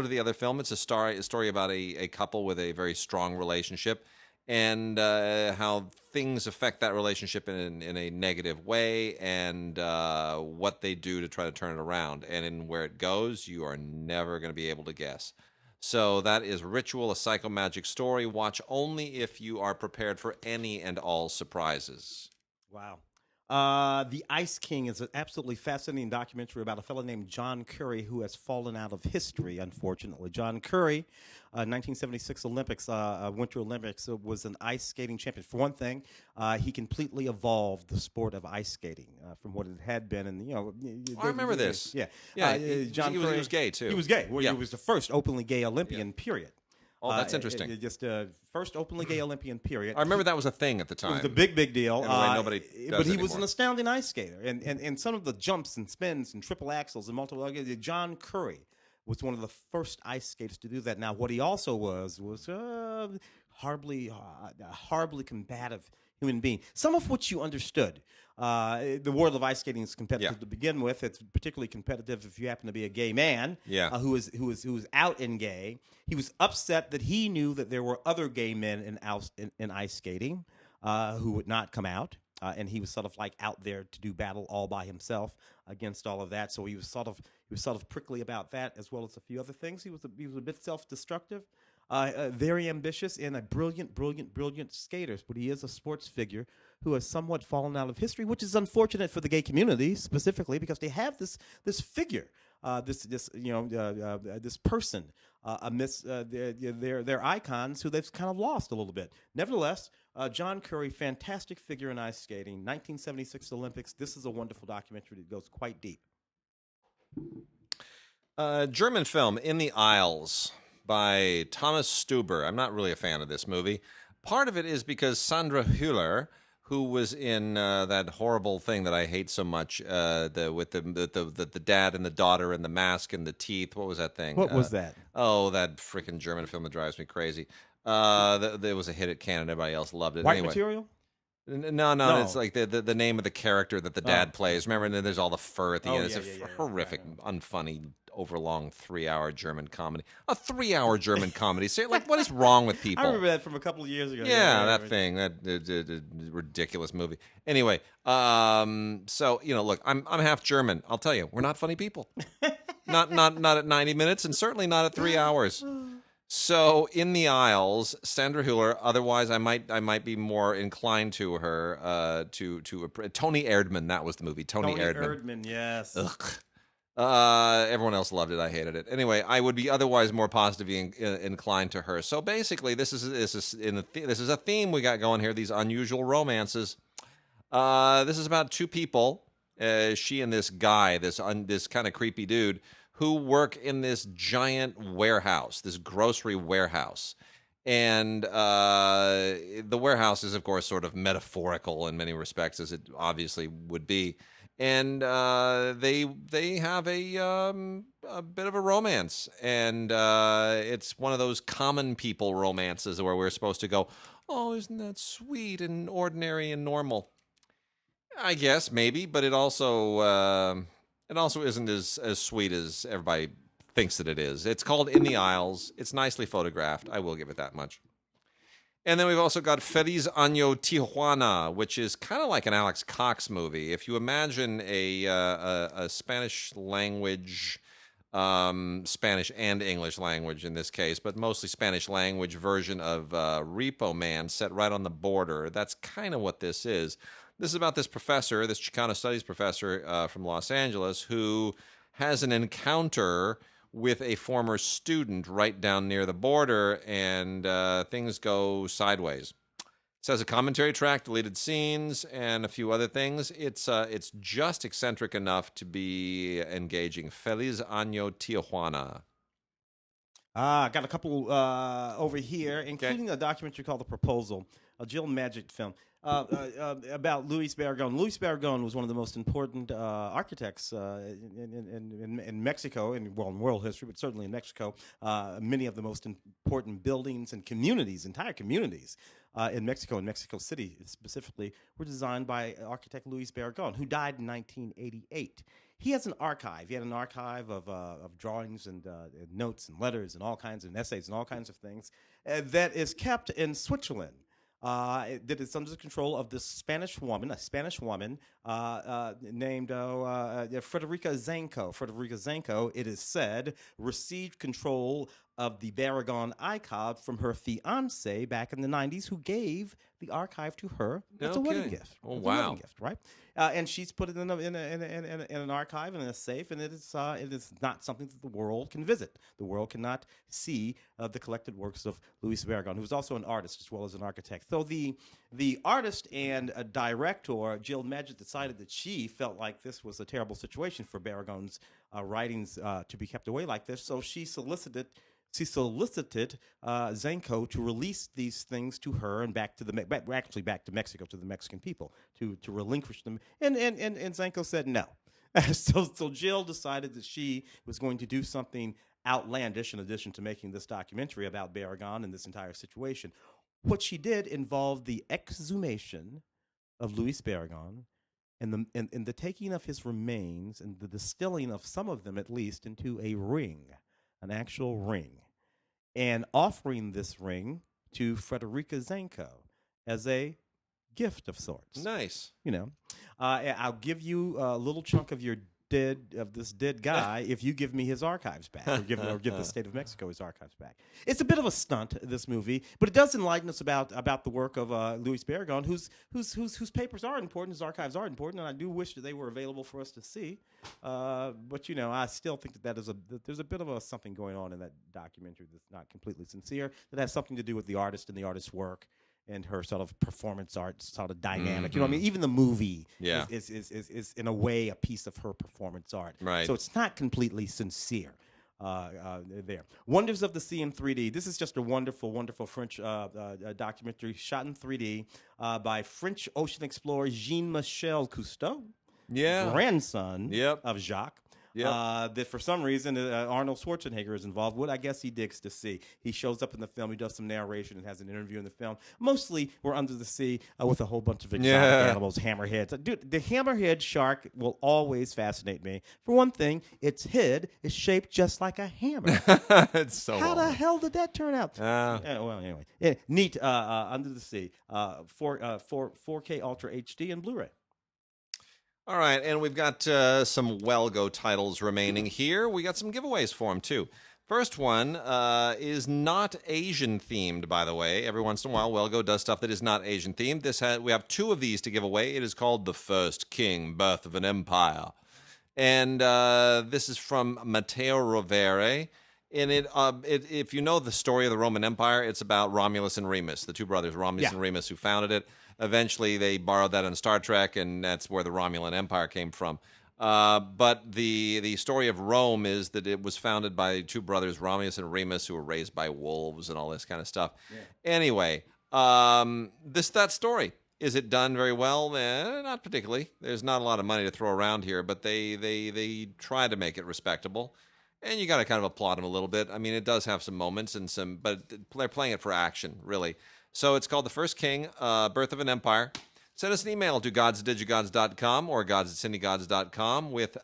to the other film. It's a story about a couple with a very strong relationship, and how things affect that relationship in a negative way, and what they do to try to turn it around. And in where it goes, you are never going to be able to guess. So that is Ritual, a Psychomagic story. Watch only if you are prepared for any and all surprises. Wow. The Ice King is an absolutely fascinating documentary about a fellow named John Curry who has fallen out of history, unfortunately. John Curry, 1976 Olympics, Winter Olympics, was an ice skating champion. For one thing, he completely evolved the sport of ice skating from what it had been. And I remember this. Yeah. John Curry was gay too. He was gay. Well, he was the first openly gay Olympian. Period. Oh, that's interesting. Just first openly gay Olympian, period. I remember that was a thing at the time. It was a big, big deal. Nobody but he was an astounding ice skater. And some of the jumps and spins and triple axles and multiple... John Curry was one of the first ice skaters to do that. Now, what he also was horribly combative human being. Some of which you understood. The world of ice skating is competitive to begin with. It's particularly competitive if you happen to be a gay man who was out and gay. He was upset that he knew that there were other gay men in ice skating who would not come out. And he was sort of like out there to do battle all by himself against all of that. So he was sort of prickly about that, as well as a few other things. He was a bit self-destructive, very ambitious, and a brilliant skater. But he is a sports figure who has somewhat fallen out of history, which is unfortunate for the gay community specifically, because they have this figure, this person amidst their icons who they've kind of lost a little bit. Nevertheless, John Curry, fantastic figure in ice skating, 1976 Olympics. This is a wonderful documentary that goes quite deep. German film, In the Isles, by Thomas Stuber. I'm not really a fan of this movie. Part of it is because Sandra Hüller, who was in that horrible thing that I hate so much, with the dad and the daughter and the mask and the teeth. What was that thing? What was that? Oh, that freaking German film that drives me crazy. There was a hit at Canada. Everybody else loved it. White anyway. Material? No. It's like the name of the character that the dad plays. Remember, and then there's all the fur at the end. It's horrific, unfunny, overlong 3-hour German comedy. A 3-hour German comedy. So, like, what is wrong with people? I remember that from a couple of years ago. Yeah, that thing, that ridiculous movie. Anyway, so look, I'm half German. I'll tell you, we're not funny people. not at 90 minutes, and certainly not at 3 hours. So, In the Isles, Sandra Hüller. Otherwise, I might be more inclined to her. Tony Erdmann. That was the movie. Tony Erdmann. Yes. Ugh. Everyone else loved it. I hated it. Anyway, I would be otherwise more positively inclined to her. So basically, this is a theme we got going here. These unusual romances. This is about two people. She and this guy. This kind of creepy dude, who work in this giant warehouse, this grocery warehouse. And the warehouse is, of course, sort of metaphorical in many respects, as it obviously would be. And they have a bit of a romance. And it's one of those common people romances where we're supposed to go, oh, isn't that sweet and ordinary and normal? I guess, maybe, but it also isn't as sweet as everybody thinks that it is. It's called In the Isles. It's nicely photographed. I will give it that much. And then we've also got Feliz Año Tijuana, which is kind of like an Alex Cox movie. If you imagine a Spanish language, Spanish and English language in this case, but mostly Spanish language version of Repo Man set right on the border, that's kind of what this is. This is about this professor, this Chicano studies professor from Los Angeles, who has an encounter with a former student right down near the border, and things go sideways. It says a commentary track, deleted scenes, and a few other things. It's just eccentric enough to be engaging. Feliz Año Tijuana. I got a couple over here, including a documentary called The Proposal, a Jill Magic film. About Luis Barragán. Luis Barragán was one of the most important architects in Mexico, in world history, but certainly in Mexico. Many of the most important buildings and communities, entire communities in Mexico, in Mexico City specifically, were designed by architect Luis Barragán, who died in 1988. He has an archive. He had an archive of drawings and notes and letters and all kinds of essays and all kinds of things that is kept in Switzerland. That is under the control of this Spanish woman, named Frederica Zanco. Frederica Zanco, it is said, received control of the Barragán archive from her fiancé back in the 90s, who gave the archive to her. It's a wedding gift. Oh, wow. A wedding gift, right? And she's put it in an archive and in a safe, and it is not something that the world can visit. The world cannot see the collected works of Luis Barragán, who was also an artist as well as an architect. So the artist and director, Jill Magic, decided that she felt like this was a terrible situation for Barragán's writings to be kept away like this. So she solicited Zanco to release these things to her and back to Mexico, to the Mexican people, to relinquish them. And Zanco said no. So Jill decided that she was going to do something outlandish in addition to making this documentary about Barragán and this entire situation. What she did involved the exhumation of Louis Spergon and the taking of his remains and the distilling of some of them, at least, into a ring, an actual ring, and offering this ring to Frederica Zanko as a gift of sorts. Nice. I'll give you a little chunk of this dead guy if you give me his archives back, or give the state of Mexico his archives back. It's a bit of a stunt, this movie, but it does enlighten us about the work of Louis Spergon, whose papers are important, his archives are important, and I do wish that they were available for us to see. But I still think that there's a bit of something going on in that documentary that's not completely sincere, that has something to do with the artist and the artist's work and her sort of performance art sort of dynamic. Mm-hmm. You know what I mean? Even the movie is in a way a piece of her performance art. Right. So it's not completely sincere. There. Wonders of the Sea in 3D. This is just a wonderful, wonderful French documentary shot in 3D by French ocean explorer Jean-Michel Cousteau, grandson of Jacques. That for some reason Arnold Schwarzenegger is involved with. I guess he digs to see. He shows up in the film. He does some narration and has an interview in the film. Mostly, we're under the sea with a whole bunch of exotic animals, hammerheads. Dude, the hammerhead shark will always fascinate me. For one thing, its head is shaped just like a hammer. It's so How the hell did that turn out? Well, anyway, neat. Under the Sea, 4K Ultra HD and Blu-ray. All right, and we've got some Well-Go titles remaining here. We got some giveaways for them, too. First one is not Asian-themed, by the way. Every once in a while, Well-Go does stuff that is not Asian-themed. We have 2 of these to give away. It is called The First King, Birth of an Empire. And this is from Matteo Rovere. And if you know the story of the Roman Empire, it's about Romulus and Remus, the 2 brothers, Romulus and Remus, who founded it. Eventually, they borrowed that on Star Trek, and that's where the Romulan Empire came from. But the story of Rome is that it was founded by 2 brothers, Romulus and Remus, who were raised by wolves and all this kind of stuff. Yeah. Anyway, that story. Is it done very well? Not particularly. There's not a lot of money to throw around here, but they try to make it respectable. And you got to kind of applaud them a little bit. I mean, it does have some moments but they're playing it for action, really. So it's called The First King, Birth of an Empire. Send us an email to gods@digigods.com or gods@cinegods.com with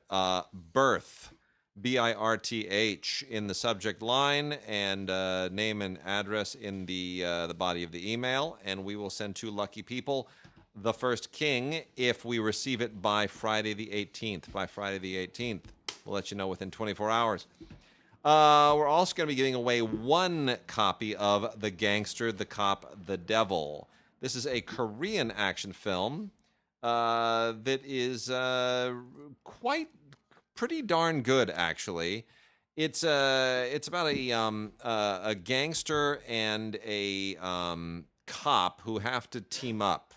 birth, BIRTH, in the subject line, and name and address in the body of the email. And we will send 2 lucky people The First King if we receive it by Friday the 18th. By Friday the 18th. We'll let you know within 24 hours. We're also going to be giving away 1 copy of The Gangster, the Cop, the Devil. This is a Korean action film that is pretty darn good, actually. It's about a gangster and a cop who have to team up.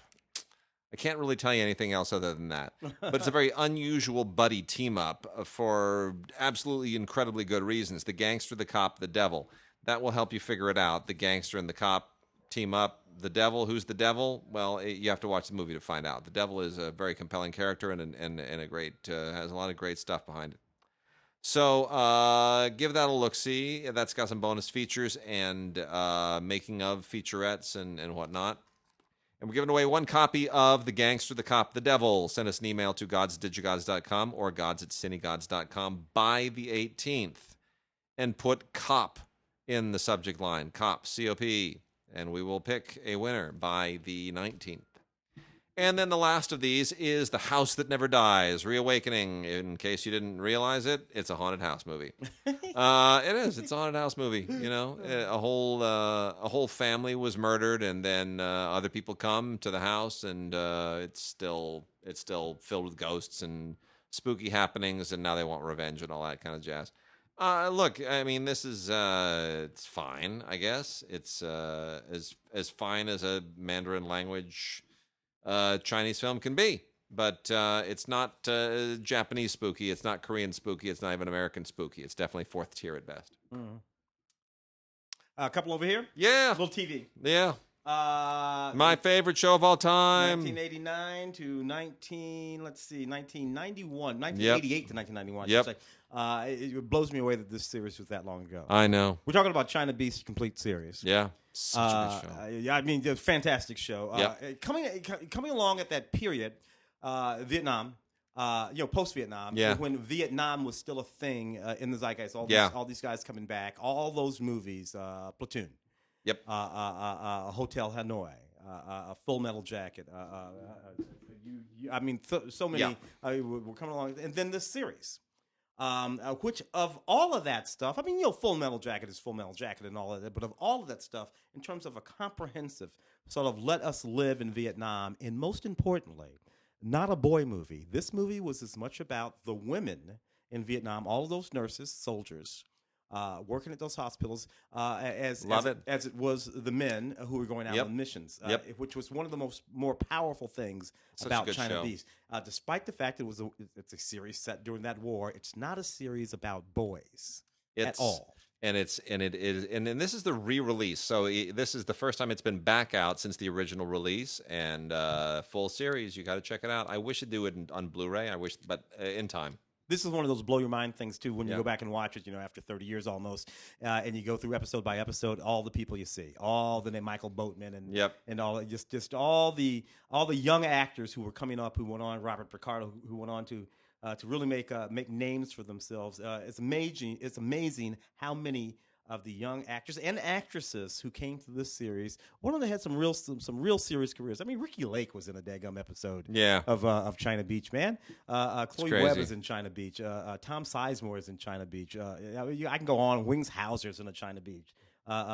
I can't really tell you anything else other than that. But it's a very unusual buddy team-up for absolutely incredibly good reasons. The gangster, the cop, the devil. That will help you figure it out. The gangster and the cop team up. The devil, who's the devil? Well, you have to watch the movie to find out. The devil is a very compelling character and a great has a lot of great stuff behind it. So give that a look-see. That's got some bonus features and making of featurettes and whatnot. And we're giving away 1 copy of The Gangster, the Cop, the Devil. Send us an email to gods@digigods.com or gods@cinegods.com by the 18th. And put cop in the subject line. Cop, C-O-P. And we will pick a winner by the 19th. And then the last of these is The House That Never Dies, Reawakening. In case you didn't realize it, it's a haunted house movie. It is. It's a haunted house movie. You know, a whole family was murdered, and then other people come to the house, and it's still filled with ghosts and spooky happenings, and now they want revenge and all that kind of jazz. Look, I mean, this is it's fine, I guess. It's as fine as a Mandarin language Chinese film can be, but it's not Japanese spooky, it's not Korean spooky, it's not even American spooky. It's definitely 4th tier at best. A couple over here? Yeah. Little TV. Yeah. My favorite show of all time. 1989 to 1991, 1988 to 1991. Yep. It blows me away that this series was that long ago. I know. We're talking about China Beast complete series. Yeah, such a good show. Yeah, I mean, a fantastic show. Yep. Coming along at that period, Vietnam. Post-Vietnam, when Vietnam was still a thing in the zeitgeist. All these guys coming back. All those movies. Platoon. Yep. Hotel Hanoi. Full Metal Jacket. So many were coming along, and then this series. Which of all of that stuff, I mean, Full Metal Jacket is Full Metal Jacket and all of that, but of all of that stuff, in terms of a comprehensive sort of let us live in Vietnam, and most importantly, not a boy movie. This movie was as much about the women in Vietnam, all of those nurses, soldiers, working at those hospitals, as it was the men who were going out on missions, which was one of the more powerful things about China Beast. Despite the fact it's a series set during that war, it's not a series about boys at all. And this is the re-release. So this is the first time it's been back out since the original release, and full series. You got to check it out. I wish it'd do it on Blu-ray. But in time. This is one of those blow your mind things too when you go back and watch it. After 30 years almost, and you go through episode by episode, all the people you see, all the Michael Boatman and all just all the young actors who were coming up, who went on, Robert Picardo, who went on to really make names for themselves. It's amazing. It's amazing how many of the young actors and actresses who came to this series. One of them had some real serious careers. I mean, Ricky Lake was in a daggum episode of China Beach, man. Chloe Webb is in China Beach. Tom Sizemore is in China Beach. I can go on. Wings Hauser's in a China Beach.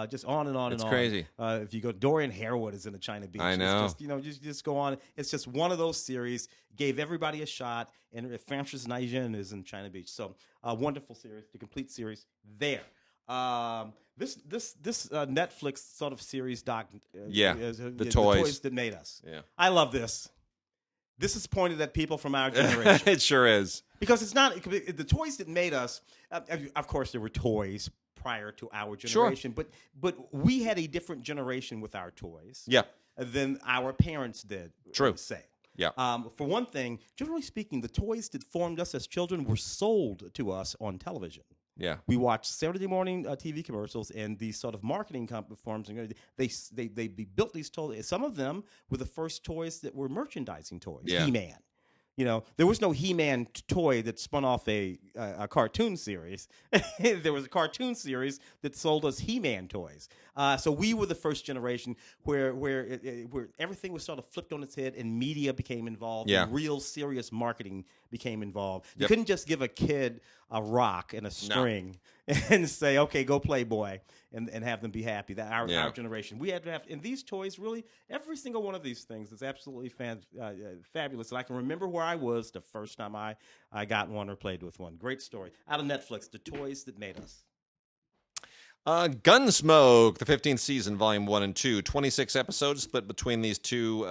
Just on and on and on. It's crazy. If you go, Dorian Harewood is in a China Beach. I know. It's just go on. It's just one of those series. Gave everybody a shot. And Francis Naijin is in China Beach. So wonderful series, the complete series there. This Netflix sort of series doc. The Toys That Made Us. Yeah, I love this. This is pointed at people from our generation. It sure is, because it's not the Toys That Made Us. Of course, there were toys prior to our generation, but we had a different generation with our toys. Than our parents did. True. Say. Yeah. For one thing, generally speaking, the toys that formed us as children were sold to us on television. Yeah, we watched Saturday morning TV commercials and these sort of marketing forms. They built these toys. Some of them were the first toys that were merchandising toys. Yeah. He-Man. There was no He-Man toy that spun off a cartoon series. There was a cartoon series that sold us He-Man toys. So we were the first generation where everything was sort of flipped on its head and media became involved. Yeah. And real serious marketing became involved. You couldn't just give a kid a rock and a string and say, okay, go play, boy, and have them be happy. That our generation. We had to have, and these toys, really, every single one of these things is absolutely fabulous. And I can remember where I was the first time I got one or played with one. Great story. Out of Netflix, The Toys That Made Us. Gunsmoke, the 15th season, volume 1 and 2, 26 episodes split between these two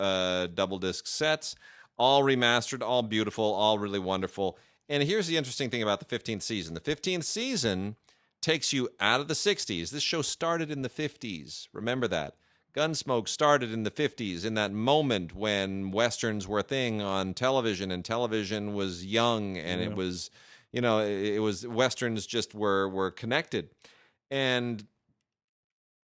double disc sets, all remastered, all beautiful, all really wonderful. And here's the interesting thing about the 15th season. The 15th season takes you out of the 60s. This show started in the 50s. Remember that. Gunsmoke started in the 50s, in that moment when Westerns were a thing on television, and television was young, and it was, it was Westerns just were connected. And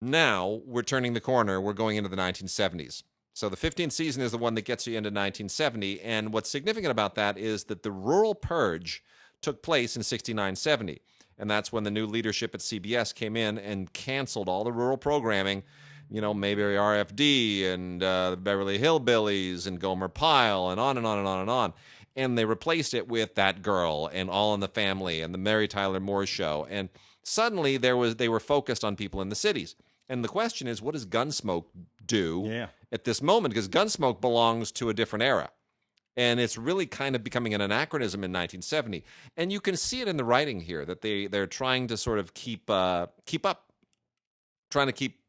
now we're turning the corner. We're going into the 1970s. So the 15th season is the one that gets you into 1970. And what's significant about that is that the rural purge took place in 69-70. And that's when the new leadership at CBS came in and canceled all the rural programming, maybe RFD and the Beverly Hillbillies and Gomer Pyle and on and on and on and on. And they replaced it with That Girl and All in the Family and the Mary Tyler Moore Show. And suddenly they were focused on people in the cities. And the question is, what does Gunsmoke do at this moment? Because Gunsmoke belongs to a different era. And it's really kind of becoming an anachronism in 1970. And you can see it in the writing here, that they're trying to sort of keep up, trying to keep,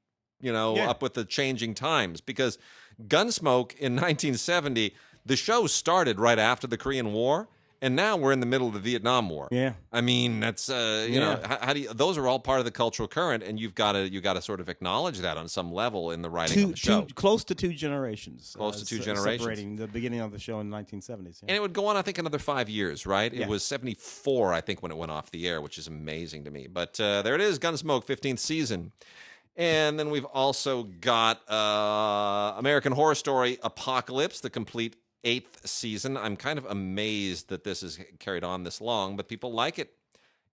up with the changing times. Because Gunsmoke in 1970, the show started right after the Korean War. And now we're in the middle of the Vietnam War. Yeah. I mean, that's you know, how do you, those are all part of the cultural current, and you got to sort of acknowledge that on some level in the writing of the show. Close to 2 generations. Close to 2 generations. Separating the beginning of the show in the 1970s. Yeah. And it would go on, I think, another 5 years, right? Yeah. It was 74, I think, when it went off the air, which is amazing to me. But there it is, Gunsmoke, 15th season. And then we've also got American Horror Story Apocalypse, the complete 8th season. I'm kind of amazed that this is carried on this long, but people like it.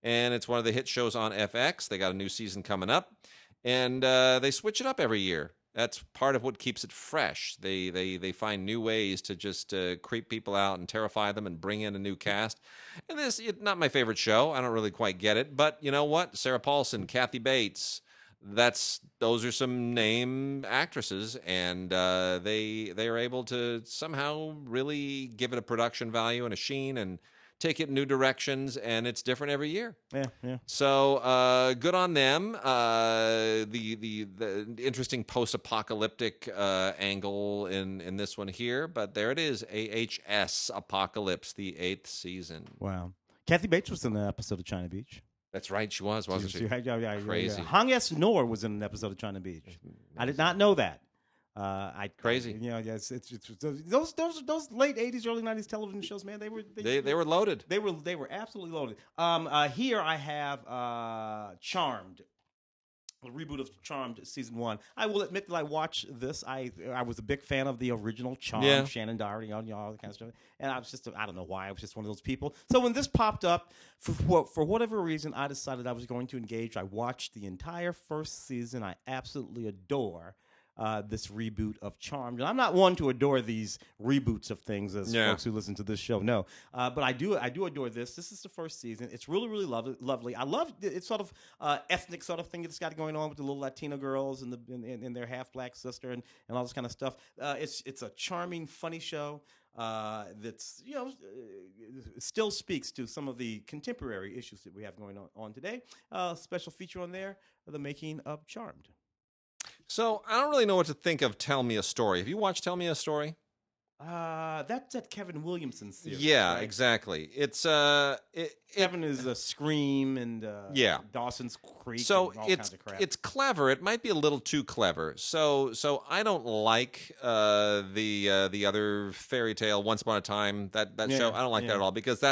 And it's one of the hit shows on FX. They got a new season coming up, and they switch it up every year. That's part of what keeps it fresh. They find new ways to just creep people out and terrify them and bring in a new cast. And this is not my favorite show. I don't really quite get it. But you know what? Sarah Paulson, Kathy Bates, those are some name actresses, and they are able to somehow really give it a production value and a sheen and take it in new directions, and it's different every year. Yeah. So good on them. The interesting post-apocalyptic angle in this one here, but there it is, AHS Apocalypse, the 8th season. Wow. Kathy Bates was in an episode of China Beach. That's right, she was, wasn't she? Yeah, crazy. Hong S. Noor was in an episode of China Beach. I did not know that. Crazy. You know, it's those late 80s, early 90s television shows, man. They were loaded. They were absolutely loaded. Here I have Charmed. The reboot of Charmed season 1. I will admit that I watched this. I was a big fan of the original Charmed, Shannon Doherty, all that kind of stuff. And I was just, I don't know why, I was just one of those people. So when this popped up, for whatever reason, I decided I was going to engage. I watched the entire first season. I absolutely adore this reboot of Charmed. And I'm not one to adore these reboots of things, as folks who listen to this show know. But I do adore this. This is the first season. It's really, really lovely. I love it's sort of ethnic sort of thing that's got going on with the little Latino girls and their half black sister and all this kind of stuff. It's a charming, funny show. That's still speaks to some of the contemporary issues that we have going on today. Special feature on there, the making of Charmed. So I don't really know what to think of Tell Me a Story. Have you watched Tell Me a Story? That's that Kevin Williamson series. Yeah, right? Exactly. It's Kevin is a Scream and Dawson's Creek. So and all kinds of crap. It's clever. It might be a little too clever. So I don't like the other fairy tale Once Upon a Time that show. I don't like that at all, because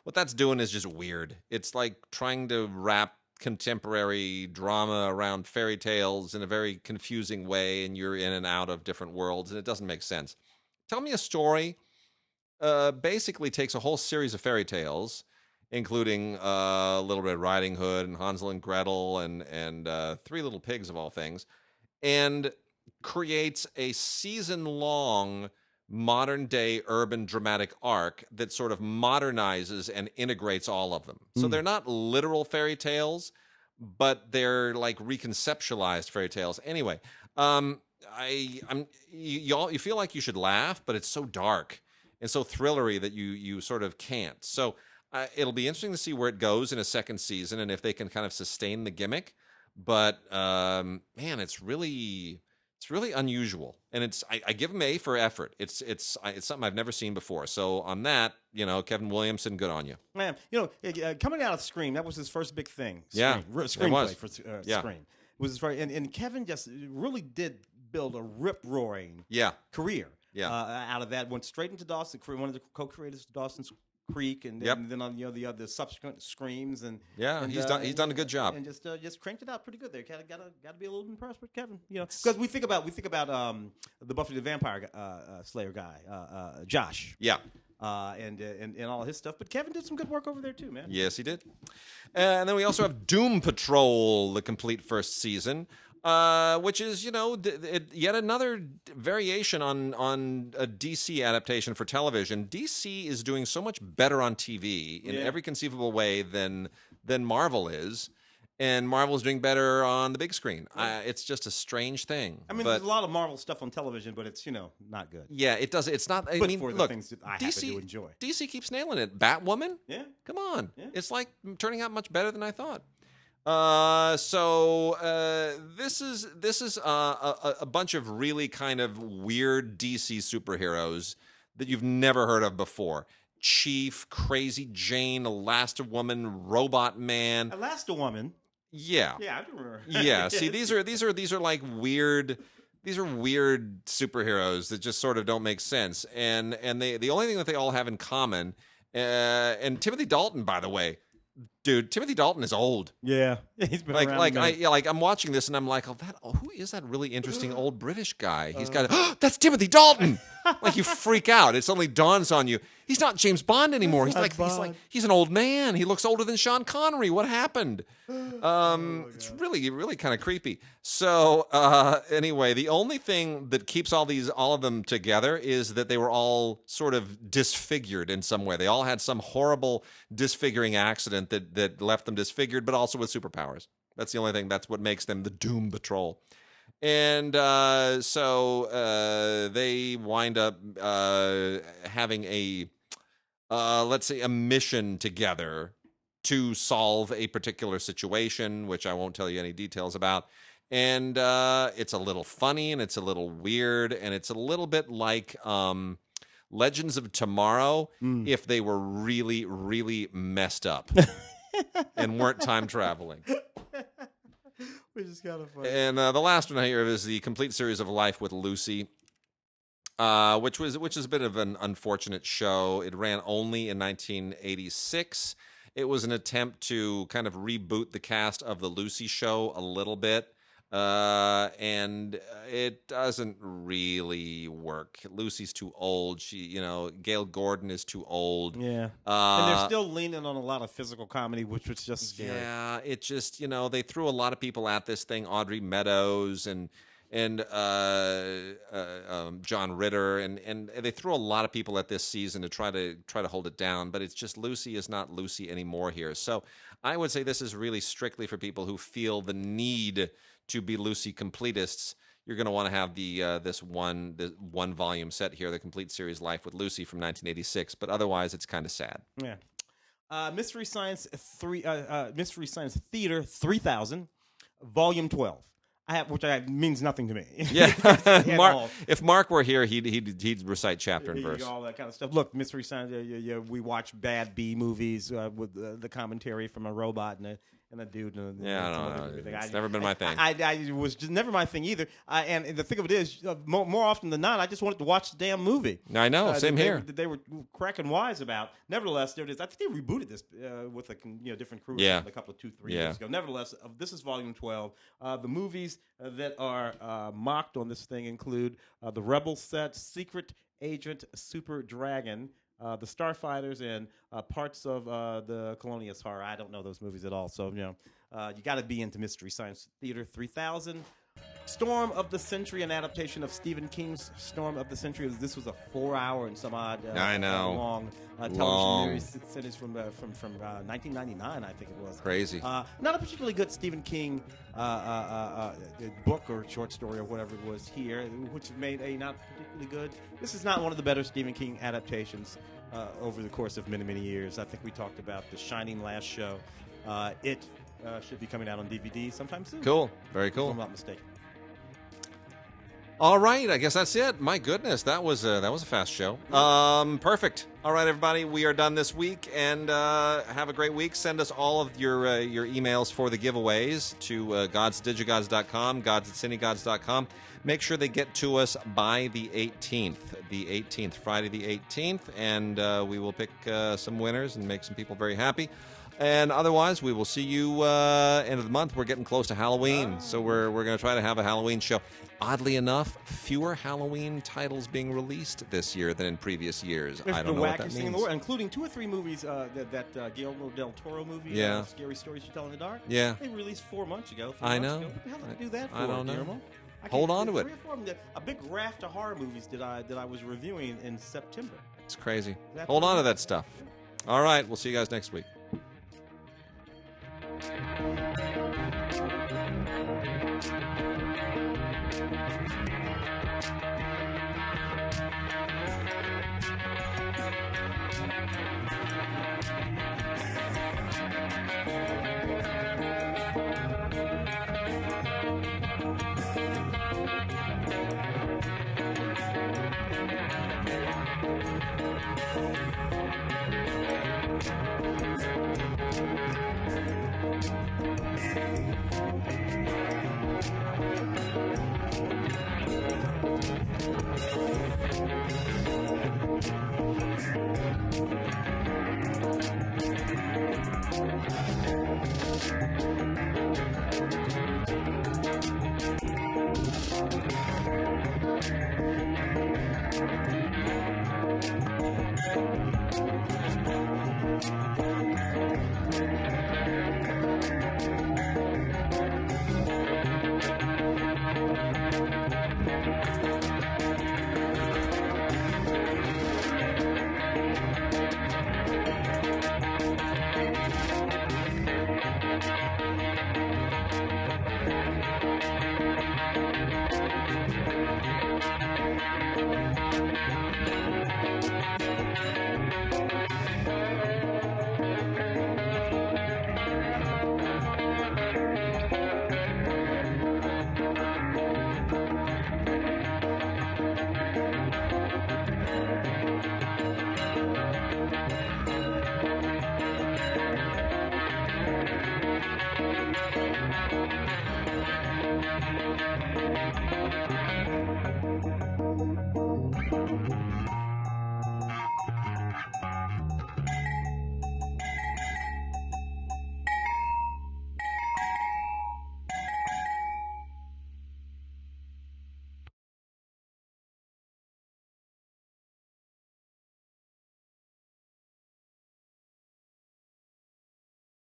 what that's doing is just weird. It's like trying to wrap contemporary drama around fairy tales in a very confusing way, and you're in and out of different worlds, and it doesn't make sense. Tell Me a Story basically takes a whole series of fairy tales, including Little Red Riding Hood and Hansel and Gretel and Three Little Pigs, of all things, and creates a season-long modern-day urban dramatic arc that sort of modernizes and integrates all of them. So they're not literal fairy tales, but they're like reconceptualized fairy tales. Anyway, you feel like you should laugh, but it's so dark and so thrillery that you sort of can't. So it'll be interesting to see where it goes in a second season and if they can kind of sustain the gimmick. But man, it's really unusual, and I give them A for effort. It's something I've never seen before. So on that, Kevin Williamson, good on you, man. Coming out of Scream, that was his first big thing. Screenplay for Scream. It was his first, and Kevin just really did build a rip-roaring career. Out of that, went straight into Dawson. One of the co-creators of Dawson's Creek, and then on the other subsequent Screams, and he's done a good job, and just cranked it out pretty good there. Got to be a little impressed with Kevin, because we think about the Buffy the Vampire Slayer guy, Josh, and all his stuff. But Kevin did some good work over there too, man. Yes, he did. And then we also have Doom Patrol, the complete first season. Which is, yet another variation on a DC adaptation for television. DC is doing so much better on TV in every conceivable way than Marvel is, and Marvel is doing better on the big screen. It's just a strange thing. I mean, there's a lot of Marvel stuff on television, but it's not good. Yeah, it does. It's not. For the things that I happen to enjoy. DC keeps nailing it. Batwoman. Yeah, come on. Yeah. It's like turning out much better than I thought. This is a bunch of really kind of weird DC superheroes that you've never heard of before. Chief, Crazy Jane, Elasti-Woman, Robot Man. Elasti-Woman. Yeah. Yeah, I do remember. Yeah. See, these are like weird. These are weird superheroes that just sort of don't make sense. And the only thing that they all have in common, and Timothy Dalton, by the way, dude, Timothy Dalton is old. Yeah, he's been around I'm watching this and I'm like, who is that really interesting old British guy? He's got that's Timothy Dalton. Like you freak out. It suddenly dawns on you. He's not James Bond anymore. He's an old man. He looks older than Sean Connery. What happened? It's really kind of creepy. So anyway, the only thing that keeps all of them together is that they were all sort of disfigured in some way. They all had some horrible disfiguring accident that left them disfigured, but also with superpowers. That's the only thing. That's what makes them the Doom Patrol. And so they wind up having let's say, a mission together to solve a particular situation, which I won't tell you any details about. And it's a little funny, and it's a little weird, and it's a little bit like Legends of Tomorrow if they were really, really messed up and weren't time traveling. Which is kind of funny. And the last one here is the complete series of Life with Lucy, which is a bit of an unfortunate show. It ran only in 1986. It was an attempt to kind of reboot the cast of the Lucy show a little bit, and it doesn't really work. Lucy's too old. Gail Gordon is too old. Yeah, and they're still leaning on a lot of physical comedy, which was just scary. Yeah, it just they threw a lot of people at this thing. Audrey Meadows and John Ritter, and they threw a lot of people at this season to try to hold it down. But it's just Lucy is not Lucy anymore here. So I would say this is really strictly for people who feel the need to be Lucy completists. You're going to want to have this one volume set here, the complete series Life with Lucy from 1986. But otherwise, it's kind of sad. Yeah. Mystery Science Theater 3000, Volume 12. Which means nothing to me. Yeah, if Mark were here, he'd recite chapter and verse. All that kind of stuff. Look, Mystery Science. We watch bad B movies with the commentary from a robot and a dude. It's never been my thing. I was just never my thing either. And the thing of it is, more often than not, I just wanted to watch the damn movie. I know, same here. They were cracking wise about. Nevertheless, there it is. I think they rebooted this with a different crew. Yeah. A couple of 2-3 years ago. Nevertheless, this is Volume 12. The movies that are mocked on this thing include the Rebel set, Secret Agent Super Dragon, the Starfighters, and parts of the Colonius horror. I don't know those movies at all, so you got to be into Mystery Science Theater 3000. Storm of the Century, an adaptation of Stephen King's Storm of the Century. This was a 4-hour and some odd long television series from 1999, I think it was. Crazy. Not a particularly good Stephen King book or short story or whatever it was here, which made a not particularly good. This is not one of the better Stephen King adaptations over the course of many, many years. I think we talked about The Shining last show. It should be coming out on DVD sometime soon. Cool. Very cool. If I'm not mistaken. All right, I guess that's it. My goodness, that was a fast show. Perfect. All right, everybody, we are done this week, and have a great week. Send us all of your emails for the giveaways to gods@digigods.com, gods@cinegods.com. Make sure they get to us by the 18th, Friday the 18th, and we will pick some winners and make some people very happy. And otherwise, we will see you end of the month. We're getting close to Halloween, so we're going to try to have a Halloween show. Oddly enough, fewer Halloween titles being released this year than in previous years. I don't know what that means. Including 2 or 3 movies, that Guillermo del Toro movie, Scary Stories You Tell in the Dark. Yeah. They released 4 months ago. I know. What the hell did they do that for, I don't know. Guillermo? Hold on to it. 3 or 4 of them, a big raft of horror movies that I was reviewing in September. It's crazy. Hold on to that stuff. All right, we'll see you guys next week.